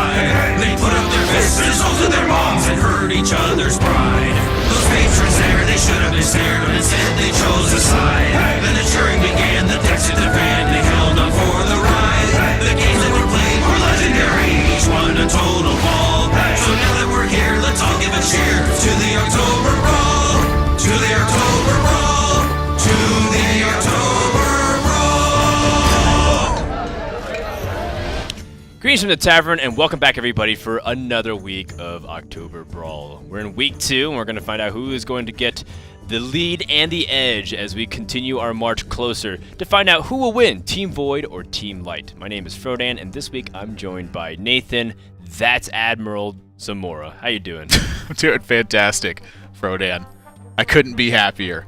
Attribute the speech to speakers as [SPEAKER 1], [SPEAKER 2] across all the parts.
[SPEAKER 1] side. They put up their fists and insulted their moms and hurt each other's pride. Those patrons there, they should have been scared, but instead they chose a side. Then the cheering began, the decks hit the fan, they held on for the ride. The games that were played were legendary, each one a total ball. So now that we're here, let's all give a cheer to the October Brawl, to the October Brawl, to the October Brawl.
[SPEAKER 2] Greetings from the tavern, and welcome back, everybody, for another week of October Brawl. We're in week 2, and we're going to find out who is going to get the lead and the edge as we continue our march closer to find out who will win, Team Void or Team Light. My name is Frodan, and this week I'm joined by Nathan. That's Admiral Zamora. How you doing?
[SPEAKER 3] I'm doing fantastic, Frodan. I couldn't be happier.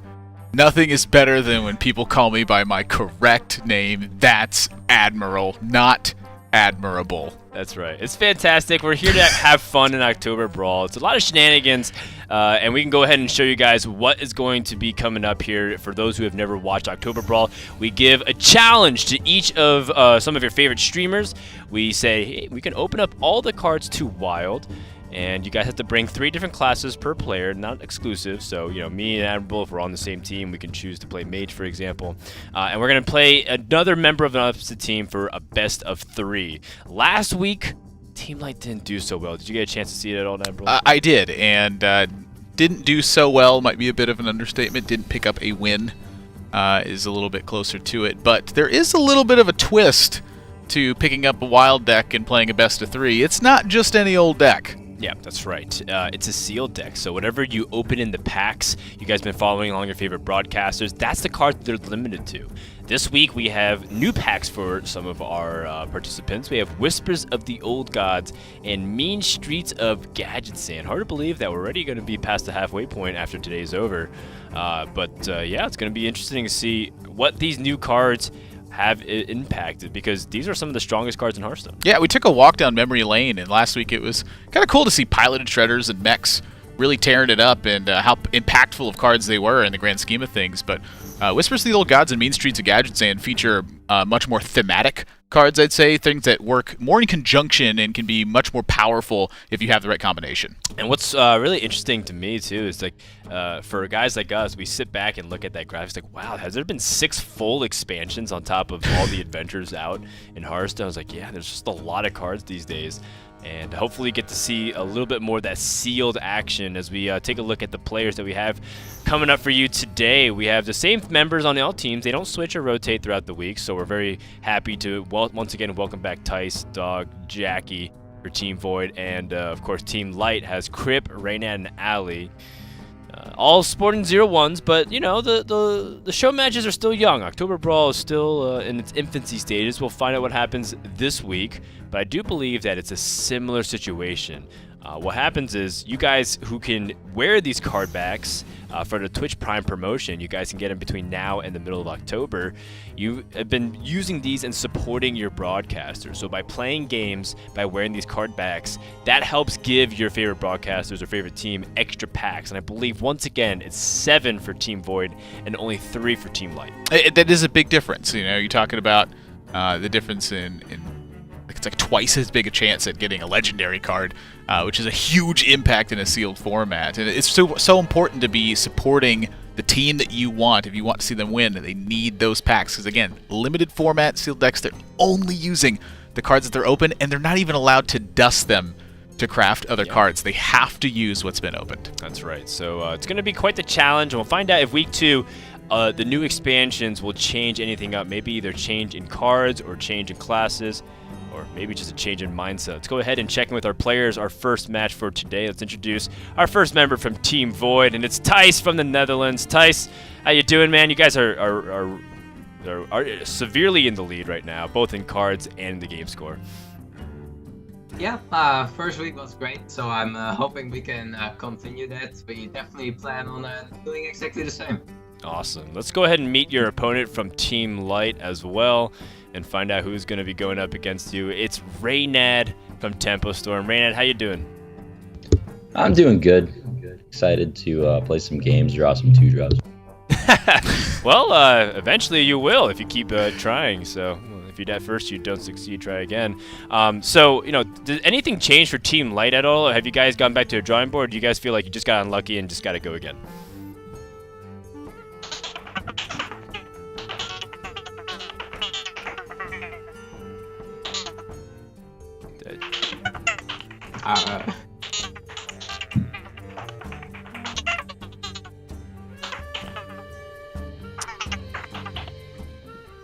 [SPEAKER 3] Nothing is better than when people call me by my correct name. That's Admiral, not Admirable.
[SPEAKER 2] That's right. It's fantastic. We're here to have fun in October Brawl. It's a lot of shenanigans, and we can go ahead and show you guys what is going to be coming up here. For those who have never watched October Brawl, we give a challenge to each of some of your favorite streamers. We say, hey, we can open up all the cards to Wild, and you guys have to bring 3 different classes per player, not exclusive. So, you know, me and Admiral, if we're on the same team, we can choose to play Mage, for example. And we're going to play another member of an opposite team for a best of 3. Last week, Team Light didn't do so well. Did you get a chance to see it at all, Admiral?
[SPEAKER 3] I did, and didn't do so well. Might be a bit of an understatement. Didn't pick up a win. Is a little bit closer to it. But there is a little bit of a twist to picking up a Wild deck and playing a best of 3. It's not just any old deck.
[SPEAKER 2] Yeah, that's right. It's a sealed deck, so whatever you open in the packs, you guys have been following along your favorite broadcasters, that's the cards they're limited to. This week, we have new packs for some of our participants. We have Whispers of the Old Gods and Mean Streets of Gadget Sand. Hard to believe that we're already going to be past the halfway point after today's over. But yeah, it's going to be interesting to see what these new cards have impacted, because these are some of the strongest cards in Hearthstone. Yeah,
[SPEAKER 3] we took a walk down memory lane, and last week it was kind of cool to see piloted shredders and mechs really tearing it up, and how impactful of cards they were in the grand scheme of things. But Whispers of the Old Gods and Mean Streets of Gadget Sand feature much more thematic cards, I'd say, things that work more in conjunction and can be much more powerful if you have the right combination.
[SPEAKER 2] And what's really interesting to me, too, is like for guys like us, we sit back and look at that graph. It's like, wow, has there been 6 full expansions on top of all the adventures out in Hearthstone? I was like, yeah, there's just a lot of cards these days. And hopefully get to see a little bit more of that sealed action as we take a look at the players that we have coming up for you today. We have the same members on all teams. They don't switch or rotate throughout the week, so we're very happy to once again welcome back Thijs, Dog, Jackie for Team Void, and of course Team Light has Crip, Reynad, and Ali. All sporting 0-1s, but you know the show matches are still young. October Brawl is still in its infancy stages. We'll find out what happens this week, but I do believe that it's a similar situation. What happens is you guys who can wear these card backs for the Twitch Prime promotion, you guys can get them between now and the middle of October. You have been using these and supporting your broadcasters. So by playing games, by wearing these card backs, that helps give your favorite broadcasters or favorite team extra packs. And I believe, once again, it's 7 for Team Void and only 3 for Team Light.
[SPEAKER 3] That is a big difference. You know, you're talking about the difference in it's like twice as big a chance at getting a legendary card, which is a huge impact in a sealed format. And it's so important to be supporting the team that you want. If you want to see them win, they need those packs. Because again, limited format sealed decks, they're only using the cards that they're open, and they're not even allowed to dust them to craft other cards. They have to use what's been opened.
[SPEAKER 2] That's right. So it's going to be quite the challenge, and we'll find out if week 2 the new expansions will change anything up. Maybe either change in cards or change in classes, or maybe just a change in mindset. Let's go ahead and check in with our players. Our first match for today. Let's introduce our first member from Team Void, and it's Thijs from the Netherlands. Thijs, how you doing, man? You guys are severely in the lead right now, both in cards and the game score.
[SPEAKER 4] Yeah, first week was great, so I'm hoping we can continue that. We definitely plan on doing exactly the same.
[SPEAKER 2] Awesome. Let's go ahead and meet your opponent from Team Light as well and find out who's going to be going up against you. It's Reynad from Tempo Storm. Reynad, how you doing?
[SPEAKER 5] I'm doing good. Excited to play some games, draw some 2-drops.
[SPEAKER 2] Well, eventually you will if you keep trying. So If you die first, you don't succeed. Try again. So, did anything change for Team Light at all? Have you guys gone back to a drawing board? Do you guys feel like you just got unlucky and just got to go again?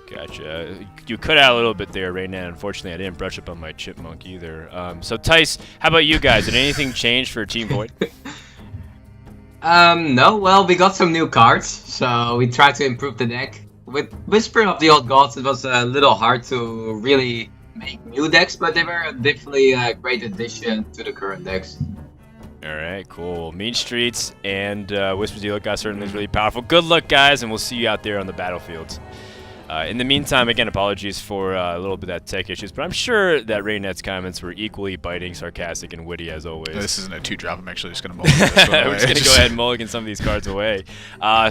[SPEAKER 2] Gotcha. You cut out a little bit there, Reynad. Unfortunately, I didn't brush up on my chipmunk either. So, Thijs, how about you guys? Did anything change for Team Void?
[SPEAKER 4] No, well, we got some new cards, so we tried to improve the deck. With Whisper of the Old Gods, it was a little hard to really make new decks, but they were definitely a great addition to the current decks.
[SPEAKER 2] All right, cool. Mean Streets and Whispers of the Old Gods certainly is really powerful. Good luck, guys, and we'll see you out there on the battlefields. In the meantime, again, apologies for a little bit of that tech issues, but I'm sure that Reynad's comments were equally biting, sarcastic, and witty as always.
[SPEAKER 3] This isn't a 2-drop. I'm actually just going to mulligan this one away.
[SPEAKER 2] We're just going to go ahead and mulligan some of these cards away.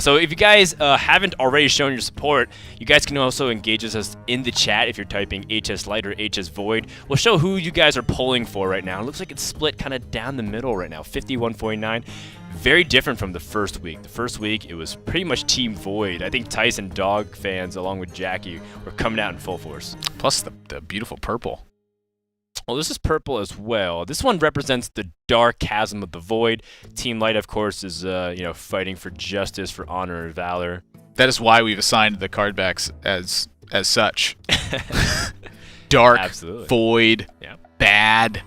[SPEAKER 2] So if you guys haven't already shown your support, you guys can also engage us in the chat if you're typing HS Light or HS Void. We'll show who you guys are pulling for right now. It looks like it's split kind of down the middle right now, 51-49. Very different from the first week. The first week, it was pretty much Team Void. I think Tyson Dog fans, along with Jackie, were coming out in full force.
[SPEAKER 3] Plus the beautiful purple.
[SPEAKER 2] Well, this is purple as well. This one represents the dark chasm of the Void. Team Light, of course, is fighting for justice, for honor, and valor.
[SPEAKER 3] That is why we've assigned the card backs as such. Dark,
[SPEAKER 2] Absolutely.
[SPEAKER 3] Void,
[SPEAKER 2] Yeah.
[SPEAKER 3] bad,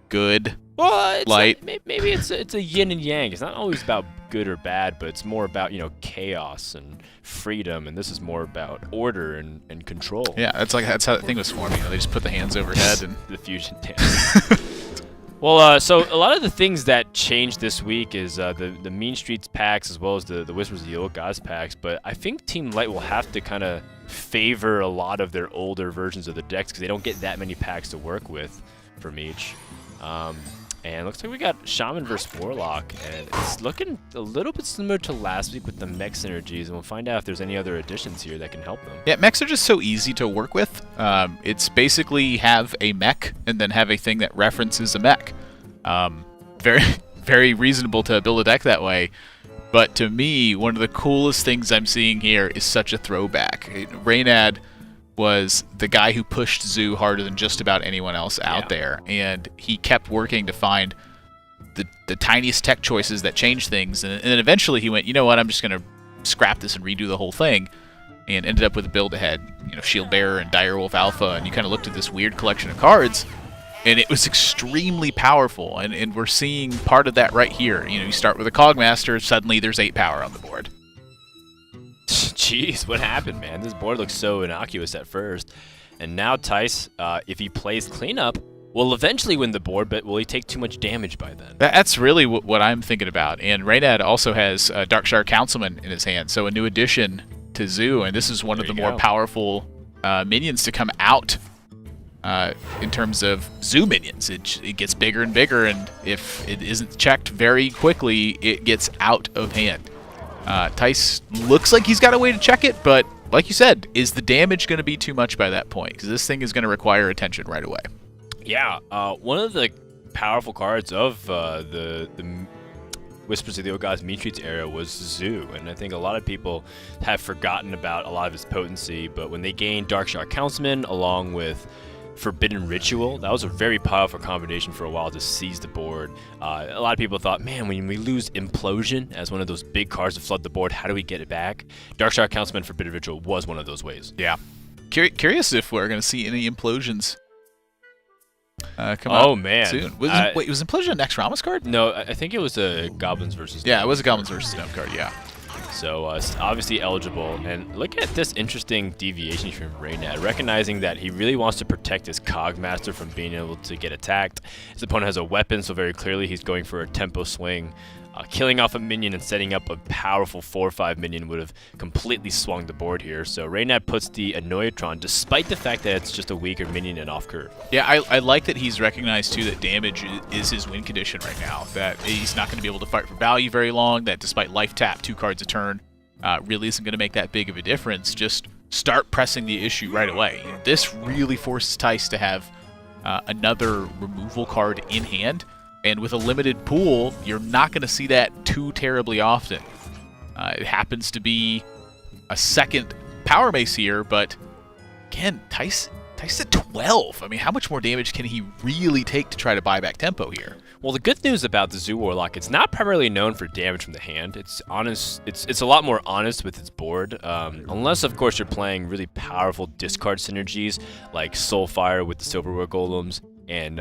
[SPEAKER 3] good.
[SPEAKER 2] Well,
[SPEAKER 3] Light.
[SPEAKER 2] Maybe it's a yin and yang. It's not always about good or bad, but it's more about chaos and freedom, and this is more about order and control.
[SPEAKER 3] Yeah, that's how that thing was formed. They just put the hands overhead and
[SPEAKER 2] the fusion dance. Well, so a lot of the things that changed this week is the Mean Streets packs as well as the Whispers of the Old Gods packs, but I think Team Light will have to kind of favor a lot of their older versions of the decks because they don't get that many packs to work with from each. And looks like we got Shaman versus Warlock, and it's looking a little bit similar to last week with the mech synergies, and we'll find out if there's any other additions here that can help them.
[SPEAKER 3] yeah, mechs are just so easy to work with. It's basically have a mech and then have a thing that references a mech. Very, very reasonable to build a deck that way. But to me, one of the coolest things I'm seeing here is such a throwback. Reynad was the guy who pushed Zoo harder than just about anyone else out there, and he kept working to find the tiniest tech choices that change things, and then eventually he went, you know what, I'm just going to scrap this and redo the whole thing, and ended up with a build that had Shield Bearer and Direwolf Alpha, and you kind of looked at this weird collection of cards, and it was extremely powerful, and we're seeing part of that right here. You start with a Cogmaster, suddenly there's 8 power on the board.
[SPEAKER 2] Jeez, what happened, man? This board looks so innocuous at first. And now Thijs, if he plays cleanup, will eventually win the board, but will he take too much damage by then?
[SPEAKER 3] That's really what I'm thinking about. And Reynad also has Darkshire Councilman in his hand, so a new addition to Zoo, and this is one of the more powerful minions to come out in terms of Zoo minions. It gets bigger and bigger, and if it isn't checked very quickly, it gets out of hand. Thijs looks like he's got a way to check it, but like you said, is the damage going to be too much by that point? Because this thing is going to require attention right away.
[SPEAKER 2] Yeah, one of the powerful cards of the Whispers of the Old Gods Mean Streets era was Zoo, and I think a lot of people have forgotten about a lot of his potency, but when they gained Darkshire Councilman along with Forbidden Ritual, that was a very powerful combination for a while to seize the board. A lot of people thought, man, when we lose Implosion as one of those big cards to flood the board, how do we get it back? Darkshire Councilman Forbidden Ritual was one of those ways.
[SPEAKER 3] Yeah. Curious if we're going to see any Implosions come out soon. Wait, was Implosion a next Ramos card?
[SPEAKER 2] No, I think it was a Goblins versus
[SPEAKER 3] Yeah, it was a Goblins versus Gnome card, yeah.
[SPEAKER 2] So it's obviously eligible, and look at this interesting deviation from Reynad, recognizing that he really wants to protect his Cogmaster from being able to get attacked. His opponent has a weapon, so very clearly he's going for a tempo swing. Killing off a minion and setting up a powerful 4/5 minion would have completely swung the board here. So Reynad puts the Annoyatron, despite the fact that it's just a weaker minion and off curve.
[SPEAKER 3] Yeah, I like that he's recognized too that damage is his win condition right now. That he's not going to be able to fight for value very long. That despite life tap 2 cards a turn, really isn't going to make that big of a difference. Just start pressing the issue right away. This really forces Thijs to have another removal card in hand, and with a limited pool, you're not going to see that too terribly often. It happens to be a second Power Mace here, but again, Thijs at 12. I mean, how much more damage can he really take to try to buy back tempo here?
[SPEAKER 2] Well, the good news about the Zoo Warlock, it's not primarily known for damage from the hand. It's honest. It's a lot more honest with its board, unless of course you're playing really powerful discard synergies like Soulfire with the Silverware Golems and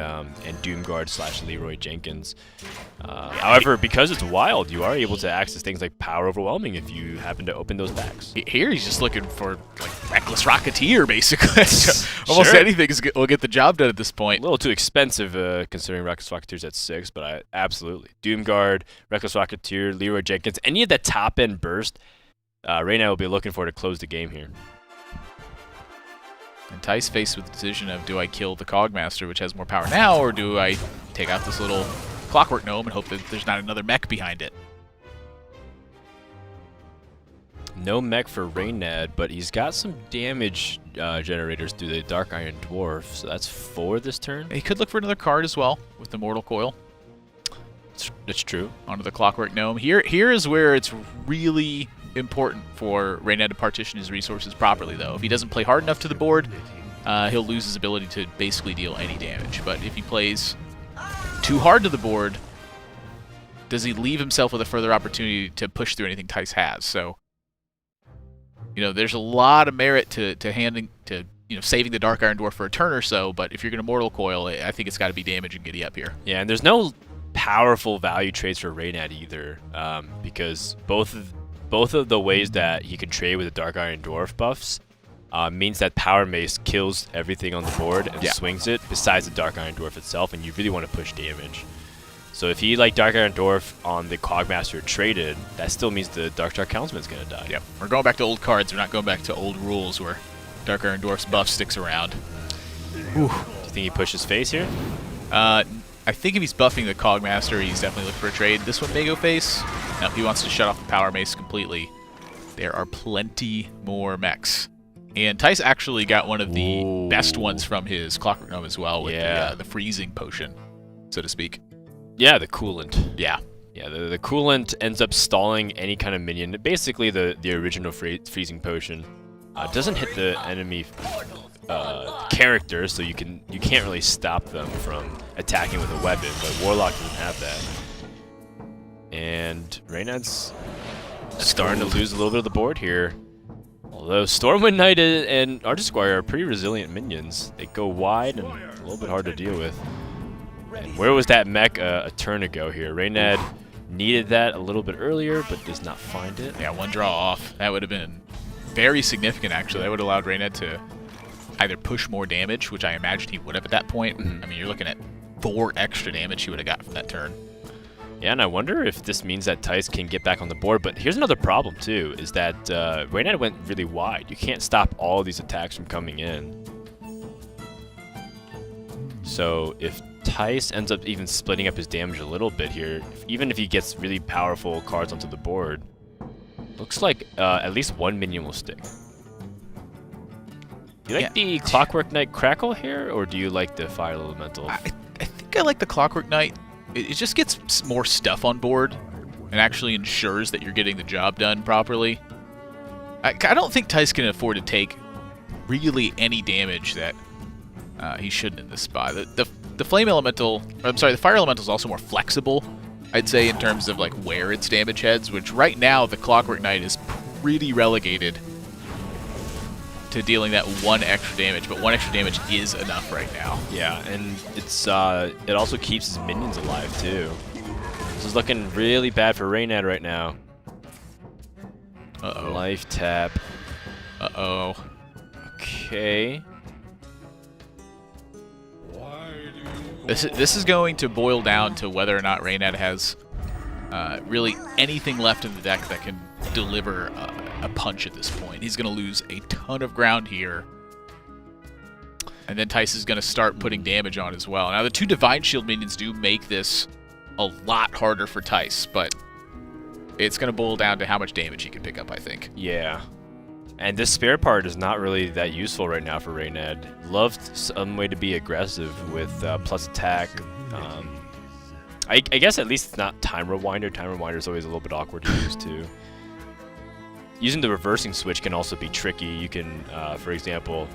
[SPEAKER 2] Doomguard / Leroy Jenkins. However, because it's wild, you are able to access things like Power Overwhelming if you happen to open those packs.
[SPEAKER 3] Here he's just looking for like Reckless Rocketeer, basically. Almost
[SPEAKER 2] Sure.
[SPEAKER 3] anything will get the job done at this
[SPEAKER 2] A
[SPEAKER 3] point.
[SPEAKER 2] little too expensive considering Reckless Rocketeer's at 6, but absolutely. Doomguard, Reckless Rocketeer, Leroy Jenkins, any of the top-end burst, Reynad will be looking for to close the game here.
[SPEAKER 3] And Thijs faced with the decision of, do I kill the Cogmaster, which has more power now, or do I take out this little Clockwork Gnome and hope that there's not another mech behind it?
[SPEAKER 2] No mech for Reynad, but he's got some damage generators through the Dark Iron Dwarf, so that's 4 this turn.
[SPEAKER 3] He could look for another card as well with the Mortal Coil
[SPEAKER 2] That's true.
[SPEAKER 3] onto the Clockwork Gnome. Here is where it's really important for Reynad to partition his resources properly, though. If he doesn't play hard enough to the board, he'll lose his ability to basically deal any damage. But if he plays too hard to the board, does he leave himself with a further opportunity to push through anything Thijs has? So, there's a lot of merit to saving the Dark Iron Dwarf for a turn or so, but if you're going to Mortal Coil, I think it's got to be damage and giddy up here.
[SPEAKER 2] Yeah, and there's no powerful value trades for Reynad either, because both of the ways that he can trade with the Dark Iron Dwarf buffs means that Power Mace kills everything on the board and swings it, besides the Dark Iron Dwarf itself, and you really want to push damage. So if he Dark Iron Dwarf on the Cogmaster traded, that still means the Dark Star Councilman's going to die.
[SPEAKER 3] Yep. We're going back to old cards. We're not going back to old rules where Dark Iron Dwarf's buff sticks around.
[SPEAKER 2] Do you think he pushes face here?
[SPEAKER 3] I think if he's buffing the Cogmaster, he's definitely looking for a trade. This one may go face. Now, if he wants to shut off the Power Mace completely, there are plenty more mechs. And Thijs actually got one of the best ones from his Clockwork Gnome as well, with the freezing potion, so to speak.
[SPEAKER 2] Yeah, the coolant.
[SPEAKER 3] Yeah.
[SPEAKER 2] Yeah, the coolant ends up stalling any kind of minion. Basically, the original freezing potion doesn't hit the enemy character, so you can't really stop them from attacking with a weapon. But Warlock doesn't have that. And Reynad's starting to lose a little bit of the board here. Although Stormwind Knight and Artisquire are pretty resilient minions. They go wide and a little bit hard to deal with. And where was that mech a turn ago here? Reynad needed that a little bit earlier, but does not find it.
[SPEAKER 3] Yeah, one draw off. That would have been very significant, actually. That would have allowed Reynad to either push more damage, which I imagined he would have at that point. I mean, you're looking at 4 extra damage he would have got from that turn.
[SPEAKER 2] Yeah, and I wonder if this means that Thijs can get back on the board. But here's another problem, too, is that Reynad went really wide. You can't stop all of these attacks from coming in. So if Thijs ends up even splitting up his damage a little bit here, even if he gets really powerful cards onto the board, looks like at least one minion will stick. Do you like the Clockwork Knight Crackle here, or do you like the Fire Elemental?
[SPEAKER 3] I think I like the Clockwork Knight. It just gets more stuff on board and actually ensures that you're getting the job done properly. I don't think Thijs can afford to take really any damage that he shouldn't in this spot. The Flame Elemental, I'm sorry, the Fire Elemental is also more flexible, I'd say, in terms of like where its damage heads, which right now the Clockwork Knight is pretty relegated to dealing that 1 extra damage, but 1 extra damage is enough right now.
[SPEAKER 2] Yeah, and it also keeps his minions alive too. This is looking really bad for Reynad right now.
[SPEAKER 3] Uh-oh.
[SPEAKER 2] Life tap.
[SPEAKER 3] Uh-oh.
[SPEAKER 2] Okay.
[SPEAKER 3] This is going to boil down to whether or not Reynad has really anything left in the deck that can deliver a punch at this point. He's going to lose a ton of ground here. And then Thijs is going to start putting damage on as well. Now, the 2 Divine Shield minions do make this a lot harder for Thijs, but it's going to boil down to how much damage he can pick up, I think.
[SPEAKER 2] Yeah. And this spare part is not really that useful right now for Reynad. Loved some way to be aggressive with plus attack. I guess at least it's not Time Rewinder. Time Rewinder is always a little bit awkward to use too. Using the reversing switch can also be tricky. You can, for example,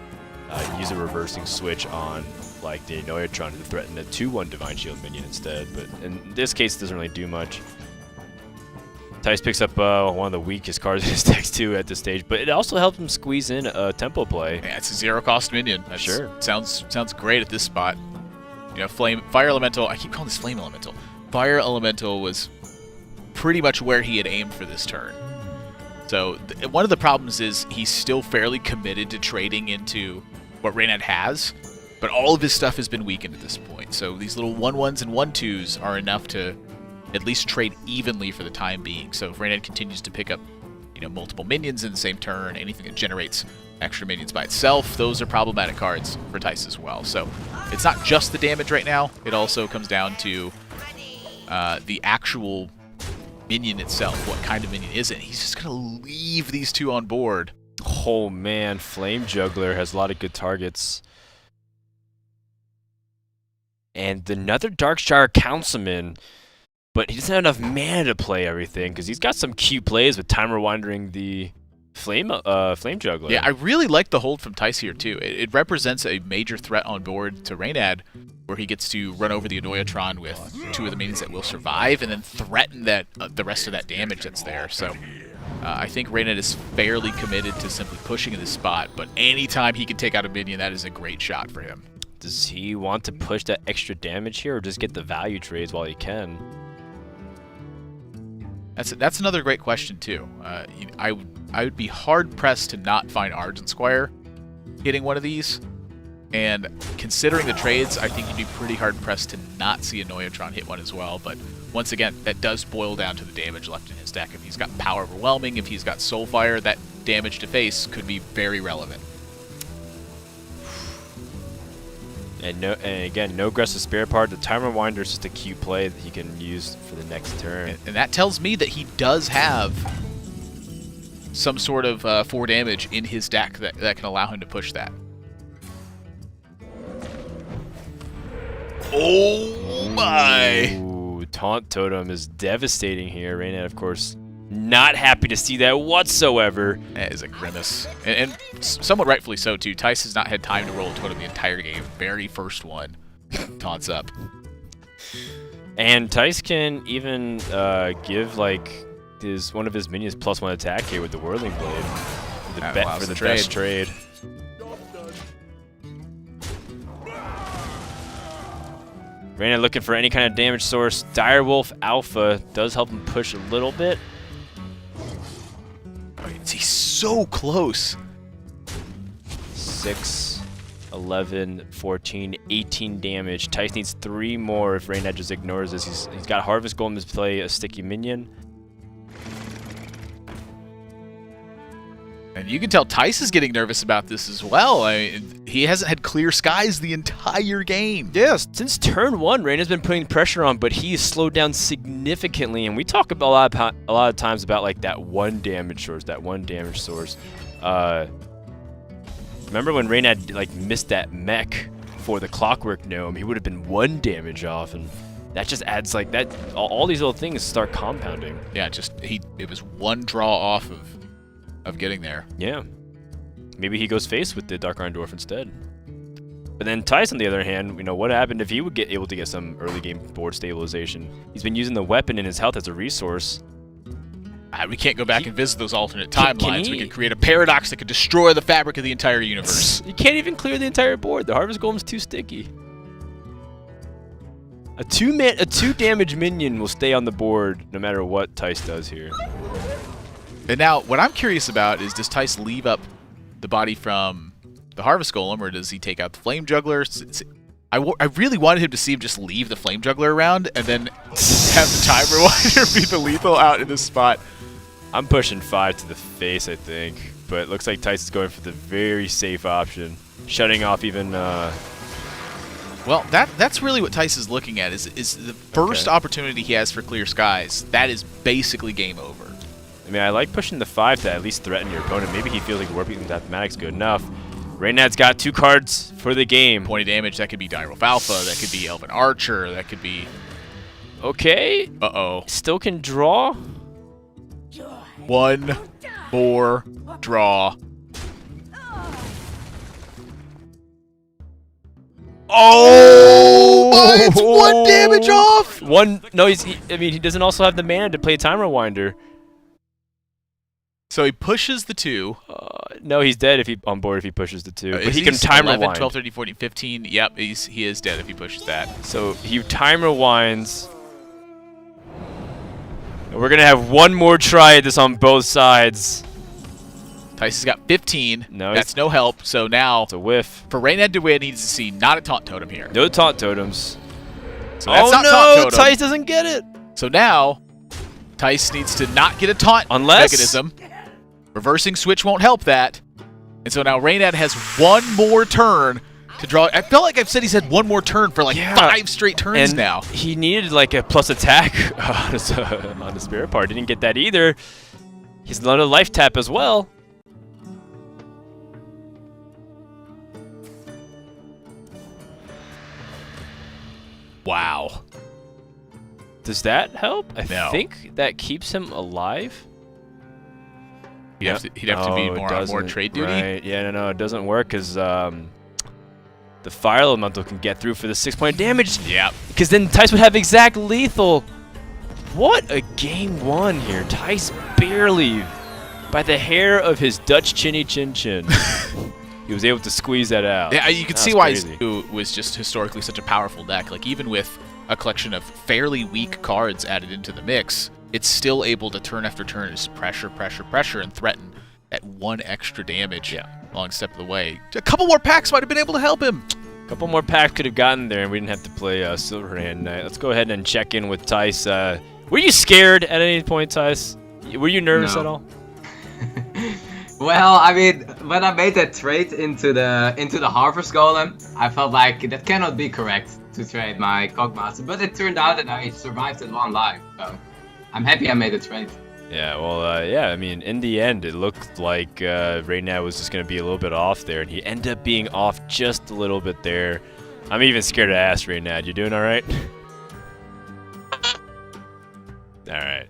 [SPEAKER 2] use a reversing switch on like the Noyatron to threaten a 2/1 Divine Shield minion instead. But in this case, it doesn't really do much. Thijs picks up one of the weakest cards in his decks too at this stage, but it also helps him squeeze in a tempo play.
[SPEAKER 3] Yeah, it's a 0-cost minion. That's,
[SPEAKER 2] sure.
[SPEAKER 3] Sounds great at this spot. You know, Fire Elemental. I keep calling this Flame Elemental. Fire Elemental was pretty much where he had aimed for this turn. So one of the problems is he's still fairly committed to trading into what Reynad has, but all of his stuff has been weakened at this point. So these little 1/1s and 1/2s are enough to at least trade evenly for the time being. So if Reynad continues to pick up, you know, multiple minions in the same turn, anything that generates extra minions by itself, those are problematic cards for Thijs as well. So it's not just the damage right now, it also comes down to the actual minion itself. What kind of minion is it? He's just gonna leave these two on board.
[SPEAKER 2] Oh man, Flame Juggler has a lot of good targets. And another Darkshire Councilman, but he doesn't have enough mana to play everything, because he's got some cute plays with Time Rewinding the Flame Juggler.
[SPEAKER 3] Yeah, I really like the hold from Thijs here too. It represents a major threat on board to Reynad, where he gets to run over the Adoyatron with two of the minions that will survive, and then threaten that the rest of that damage that's there. So I think Reynad is fairly committed to simply pushing in this spot, but anytime he can take out a minion, that is a great shot for him.
[SPEAKER 2] Does he want to push that extra damage here, or just get the value trades while he can?
[SPEAKER 3] That's another great question too. I would be hard pressed to not find Argent Squire hitting one of these, and considering the trades, I think you'd be pretty hard pressed to not see a Noyatron hit one as well. But once again, that does boil down to the damage left in his deck. If he's got Power Overwhelming, if he's got Soulfire, that damage to face could be very relevant.
[SPEAKER 2] And again, no aggressive spare part. The Time Rewinder is just a cute play that he can use for the next turn.
[SPEAKER 3] And that tells me that he does have some sort of 4 damage in his deck that can allow him to push that. Oh my!
[SPEAKER 2] Ooh, Taunt Totem is devastating here. Reynad, of course, not happy to see that whatsoever.
[SPEAKER 3] That is a grimace. And somewhat rightfully so, too. Thijs has not had time to roll a totem the entire game. Very first one. Taunts up.
[SPEAKER 2] And Thijs can even give, like, one of his minions +1 attack here with the Whirling Blade. For the best trade. Reynad looking for any kind of damage source. Direwolf Alpha does help him push a little bit.
[SPEAKER 3] He's so close.
[SPEAKER 2] 6, 11, 14, 18 damage. Thijs needs 3 more if Reynad just ignores this. He's got Harvest Golem to play a sticky minion.
[SPEAKER 3] And you can tell Thijs is getting nervous about this as well. He hasn't had clear skies the entire game.
[SPEAKER 2] Yes, since turn 1, Reynad's been putting pressure on, but he's slowed down significantly. And we talk about a lot of times about like that one damage source. Remember when Reynad like missed that mech for the Clockwork Gnome? He would have been 1 damage off, and that just adds like that. All these little things start compounding.
[SPEAKER 3] Yeah, it was 1 draw off of getting there.
[SPEAKER 2] Yeah. Maybe he goes face with the Dark Iron Dwarf instead. But then Thijs, on the other hand, you know, what happened if he would get able to get some early game board stabilization? He's been using the weapon in his health as a resource.
[SPEAKER 3] We can't go back and visit those alternate timelines. We can create a paradox that could destroy the fabric of the entire universe.
[SPEAKER 2] You can't even clear the entire board. The Harvest Golem's too sticky. A 2 damage minion will stay on the board no matter what Thijs does here.
[SPEAKER 3] And now, what I'm curious about is, does Thijs leave up the body from the Harvest Golem, or does he take out the Flame Juggler? I really wanted him to see him just leave the Flame Juggler around and then have the Time Rewinder be the lethal out in this spot.
[SPEAKER 2] I'm pushing 5 to the face, I think. But it looks like Thijs is going for the very safe option. Shutting off even...
[SPEAKER 3] Well, that's really what Thijs is looking at, is the first opportunity he has for clear skies. That is basically game over.
[SPEAKER 2] I mean, I like pushing the 5 to at least threaten your opponent. Maybe he feels like Warping Mathematics good enough. Reynad's got 2 cards for the game.
[SPEAKER 3] Point of damage, that could be Direwolf Alpha, that could be Elven Archer, that could be...
[SPEAKER 2] Okay.
[SPEAKER 3] Uh-oh.
[SPEAKER 2] Still can draw.
[SPEAKER 3] 1 more draw. Oh! It's 1 damage off!
[SPEAKER 2] No, I mean, he doesn't also have the mana to play Time Rewinder.
[SPEAKER 3] So he pushes the 2.
[SPEAKER 2] No, he's dead if he pushes the 2. But he can
[SPEAKER 3] He's
[SPEAKER 2] Time
[SPEAKER 3] 11,
[SPEAKER 2] Rewind.
[SPEAKER 3] 12, 13, 14, 15. Yep, he is dead if he pushes that.
[SPEAKER 2] So he Time Rewinds. And we're going to have one more try at this on both sides.
[SPEAKER 3] Thijs has got 15.
[SPEAKER 2] No,
[SPEAKER 3] that's no help. So now,
[SPEAKER 2] It's a whiff.
[SPEAKER 3] for Reynad to win, he needs to see not a Taunt Totem here.
[SPEAKER 2] No Taunt Totems.
[SPEAKER 3] So that's not
[SPEAKER 2] no!
[SPEAKER 3] Taunt Totem.
[SPEAKER 2] Thijs doesn't get it.
[SPEAKER 3] So now, Thijs needs to not get a taunt
[SPEAKER 2] Unless-
[SPEAKER 3] mechanism. Reversing switch won't help that. And so now Reynad has 1 more turn to draw. I felt like I've said he's had 1 more turn for like 5 straight turns
[SPEAKER 2] And
[SPEAKER 3] now.
[SPEAKER 2] he needed like a plus attack on the Spirit part. Didn't get that either. He's another life tap as well.
[SPEAKER 3] Wow.
[SPEAKER 2] Does that help? I
[SPEAKER 3] No.
[SPEAKER 2] think that keeps him alive.
[SPEAKER 3] He'd have to be
[SPEAKER 2] Oh, it
[SPEAKER 3] more on more
[SPEAKER 2] doesn't.
[SPEAKER 3] trade duty.
[SPEAKER 2] Right. Yeah, no, it doesn't work because the Fire Elemental can get through for the 6-point damage.
[SPEAKER 3] Yeah.
[SPEAKER 2] Because then Thijs would have exact lethal. What a game 1 here. Thijs barely, by the hair of his Dutch chinny chin chin, he was able to squeeze that out.
[SPEAKER 3] Yeah, you can
[SPEAKER 2] That's
[SPEAKER 3] see why
[SPEAKER 2] crazy.
[SPEAKER 3] Zoo was just historically such a powerful deck. Like, even with a collection of fairly weak cards added into the mix, it's still able to turn after turn just pressure, and threaten that 1 extra damage along step of the way. A couple more packs might have been able to help him.
[SPEAKER 2] A couple more packs could have gotten there, and we didn't have to play Silverhand Knight. Let's go ahead and check in with Thijs. Were you scared at any point, Thijs? Were you nervous
[SPEAKER 4] No.
[SPEAKER 2] at all?
[SPEAKER 4] Well, I mean, when I made that trade into the Harvest Golem, I felt like that cannot be correct to trade my Cogmaster, but it turned out that I survived in 1 life, so I'm happy I made the trade.
[SPEAKER 2] Yeah, well, yeah, I mean, in the end, it looked like Reynad was just going to be a little bit off there, and he ended up being off just a little bit there. I'm even scared to ask Reynad, you doing all right? All right.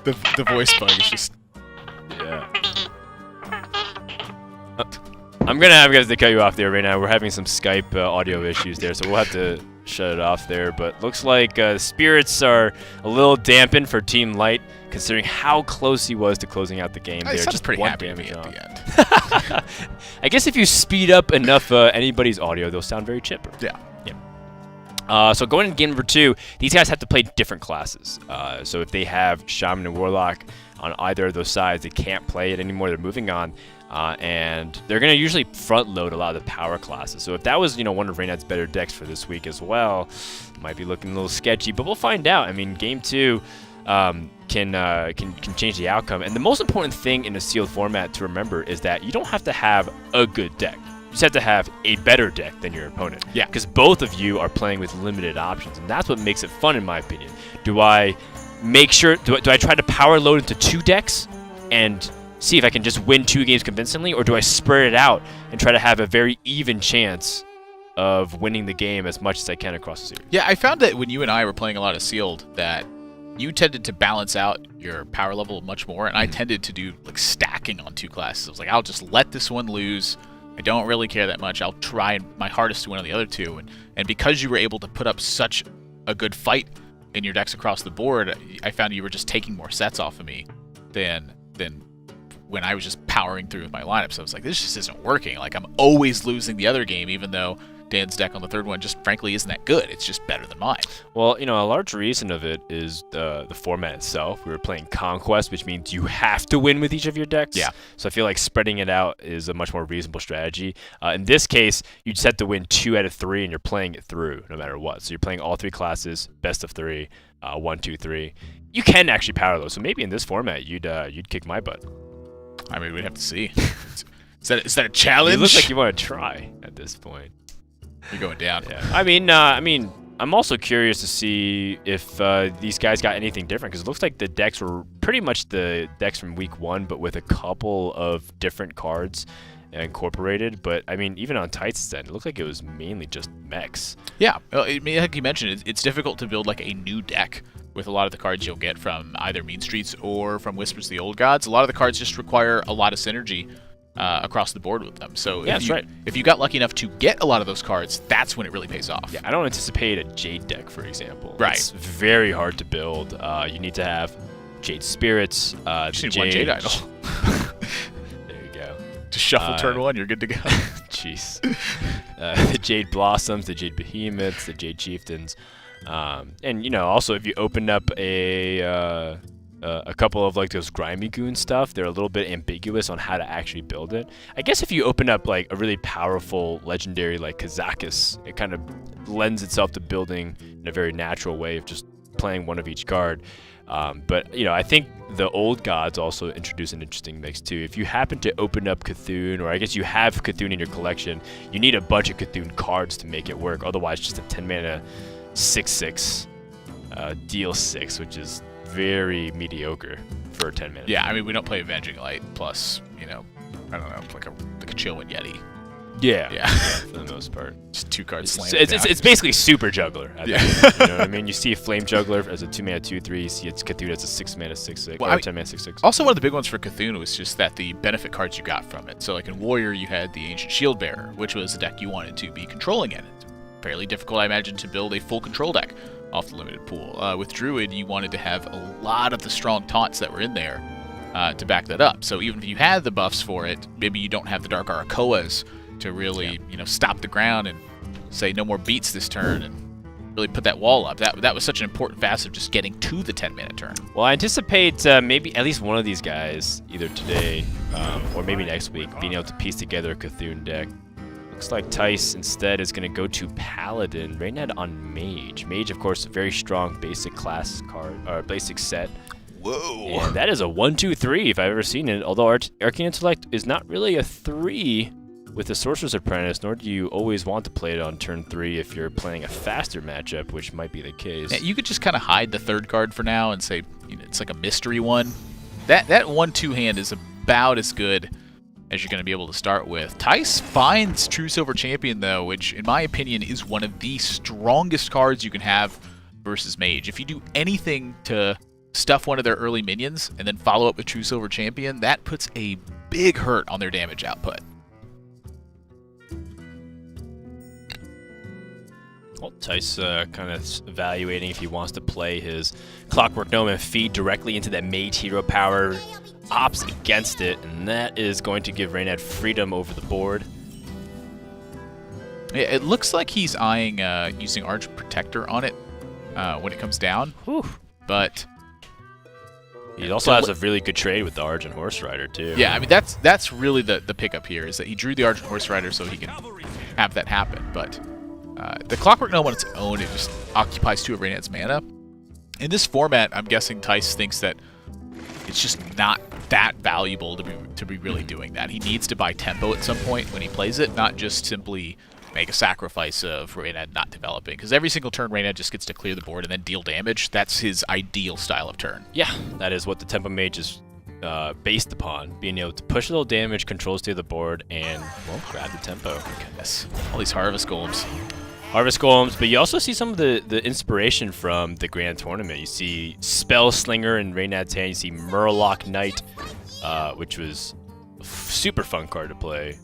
[SPEAKER 3] The voice bug is just...
[SPEAKER 2] Yeah. I'm gonna have to cut you off there right now. We're having some Skype audio issues there, so we'll have to shut it off there. But looks like spirits are a little dampened for Team Light, considering how close he was to closing out the game.
[SPEAKER 3] I
[SPEAKER 2] There,
[SPEAKER 3] was
[SPEAKER 2] just
[SPEAKER 3] pretty
[SPEAKER 2] 1
[SPEAKER 3] happy with me
[SPEAKER 2] damage
[SPEAKER 3] at
[SPEAKER 2] off.
[SPEAKER 3] the end.
[SPEAKER 2] I guess if you speed up enough anybody's audio, they'll sound very chipper.
[SPEAKER 3] Yeah.
[SPEAKER 2] So going into game number 2, these guys have to play different classes. So if they have Shaman and Warlock on either of those sides, they can't play it anymore. They're moving on. And they're going to usually front load a lot of the power classes. So if that was, one of Reynad's better decks for this week as well, it might be looking a little sketchy, but we'll find out. I mean, game 2 can change the outcome. And the most important thing in a sealed format to remember is that you don't have to have a good deck. You just have to have a better deck than your opponent.
[SPEAKER 3] Yeah.
[SPEAKER 2] Because both of you are playing with limited options, and that's what makes it fun, in my opinion. Do I make sure? Do I try to power load into 2 decks and see if I can just win 2 games convincingly, or do I spread it out and try to have a very even chance of winning the game as much as I can across the series?
[SPEAKER 3] Yeah, I found that when you and I were playing a lot of Sealed, that you tended to balance out your power level much more, and I tended to do like stacking on 2 classes. I was like, I'll just let this one lose. I don't really care that much. I'll try my hardest to win on the other 2. And because you were able to put up such a good fight in your decks across the board, I found you were just taking more sets off of me than when I was just powering through with my lineup. So I was like, this just isn't working. Like, I'm always losing the other game, even though Dan's deck on the 3rd one just frankly isn't that good. It's just better than mine.
[SPEAKER 2] Well, a large reason of it is the format itself. We were playing Conquest, which means you have to win with each of your decks.
[SPEAKER 3] Yeah.
[SPEAKER 2] So I feel like spreading it out is a much more reasonable strategy. In this case, you just have to win 2 out of 3, and you're playing it through no matter what. So you're playing all 3 classes, best of 3, 1, 2, 3. You can actually power those. So maybe in this format, you'd kick my butt.
[SPEAKER 3] I mean, we'd have to see. Is that a challenge?
[SPEAKER 2] You look like you want to try at this point.
[SPEAKER 3] You're going down.
[SPEAKER 2] Yeah. I mean, I'm also curious to see if these guys got anything different, because it looks like the decks were pretty much the decks from week 1, but with a couple of different cards incorporated. But I mean, even on Thijs' end, it looked like it was mainly just mechs.
[SPEAKER 3] Yeah, like you mentioned, it's difficult to build like a new deck with a lot of the cards you'll get from either Mean Streets or from Whispers of the Old Gods. A lot of the cards just require a lot of synergy across the board with them. So
[SPEAKER 2] yeah,
[SPEAKER 3] if you got lucky enough to get a lot of those cards, that's when it really pays off.
[SPEAKER 2] Yeah, I don't anticipate a Jade deck, for example.
[SPEAKER 3] Right.
[SPEAKER 2] It's very hard to build. You need to have Jade Spirits.
[SPEAKER 3] Just need one Jade Idol.
[SPEAKER 2] There you go.
[SPEAKER 3] Just shuffle turn 1, you're good to go.
[SPEAKER 2] Jeez. The Jade Blossoms, the Jade Behemoths, the Jade Chieftains. And, you know, also if you open up a couple of like those grimy goon stuff, they're a little bit ambiguous on how to actually build it. I guess if you open up like a really powerful legendary like Kazakus, it kind of lends itself to building in a very natural way of just playing one of each card. But, you know, I think the old gods also introduce an interesting mix too. If you happen to open up Cthulhu, or I guess you have Cthulhu in your collection, you need a bunch of Cthulhu cards to make it work. Otherwise, just a 10 mana 6/6 deal 6, which is very mediocre for a 10 minutes.
[SPEAKER 3] Yeah, I mean, we don't play Avenging Light plus, you know, I don't know, like a Chillwind Yeti.
[SPEAKER 2] Yeah, for the most part.
[SPEAKER 3] Just 2 cards
[SPEAKER 2] It's,
[SPEAKER 3] slammed
[SPEAKER 2] it's basically Super Juggler.
[SPEAKER 3] Yeah.
[SPEAKER 2] You know what I mean? You see a Flame Juggler as a 2 mana 2/3. You see it's Cthulhu as a 6 mana 6/6,
[SPEAKER 3] Well,
[SPEAKER 2] or
[SPEAKER 3] I mean,
[SPEAKER 2] 10 mana 6/6.
[SPEAKER 3] Also, one of the big ones for Cthulhu was just that the benefit cards you got from it. So, like in Warrior, you had the Ancient Shield Bearer, which was a deck you wanted to be controlling in. It's fairly difficult, I imagine, to build a full control deck off the limited pool. With Druid, you wanted to have a lot of the strong taunts that were in there to back that up. So even if you had the buffs for it, maybe you don't have the Dark Arakoas to really, you know, stop the ground and say no more beats this turn and really put that wall up. That was such an important facet of just getting to the 10-minute turn.
[SPEAKER 2] Well, I anticipate maybe at least one of these guys, either today or maybe next week, being able to piece together a Cthulhu deck. Looks like Thijs instead is going to go to Paladin, Reynad on Mage. Mage, of course, a very strong basic class card, or basic set.
[SPEAKER 3] Whoa!
[SPEAKER 2] And that is a 1/2/3 if I've ever seen it, although Arcane Intellect is not really a 3 with the Sorcerer's Apprentice, nor do you always want to play it on turn 3 if you're playing a faster matchup, which might be the case.
[SPEAKER 3] Yeah, you could just kind of hide the third card for now and say, you know, it's like a mystery one. That 1/2 hand is about as good as you're going to be able to start with. Thijs finds True Silver Champion, though, which, in my opinion, is one of the strongest cards you can have versus Mage. If you do anything to stuff one of their early minions and then follow up with True Silver Champion, that puts a big hurt on their damage output.
[SPEAKER 2] Well, Thijs kind of evaluating if he wants to play his Clockwork Gnome and feed directly into that Mage hero power. Opts against it, and that is going to give Reynad freedom over the board.
[SPEAKER 3] Yeah, it looks like he's eyeing using Argent Protector on it when it comes down.
[SPEAKER 2] Whew.
[SPEAKER 3] But
[SPEAKER 2] he also has a really good trade with the Argent Horse Rider, too.
[SPEAKER 3] yeah, I mean, that's really the pickup here, is that he drew the Argent Horse Rider so he can have that happen. But the Clockwork Gnome on its own, it just occupies 2 of Reynad's mana. In this format, I'm guessing Thijs thinks that it's just not that valuable to be really doing that. He needs to buy tempo at some point when he plays it, not just simply make a sacrifice of Reynad not developing. Because every single turn, Reynad just gets to clear the board and then deal damage. That's his ideal style of turn.
[SPEAKER 2] Yeah, that is what the Tempo Mage is based upon. Being able to push a little damage, controls to the board, and, well, grab the tempo.
[SPEAKER 3] Goodness. All these Harvest Golems.
[SPEAKER 2] Harvest Golems, but you also see some of the inspiration from the Grand Tournament. You see Spell Slinger in Reynad's hand. You see Murloc Knight, which was a super fun card to play.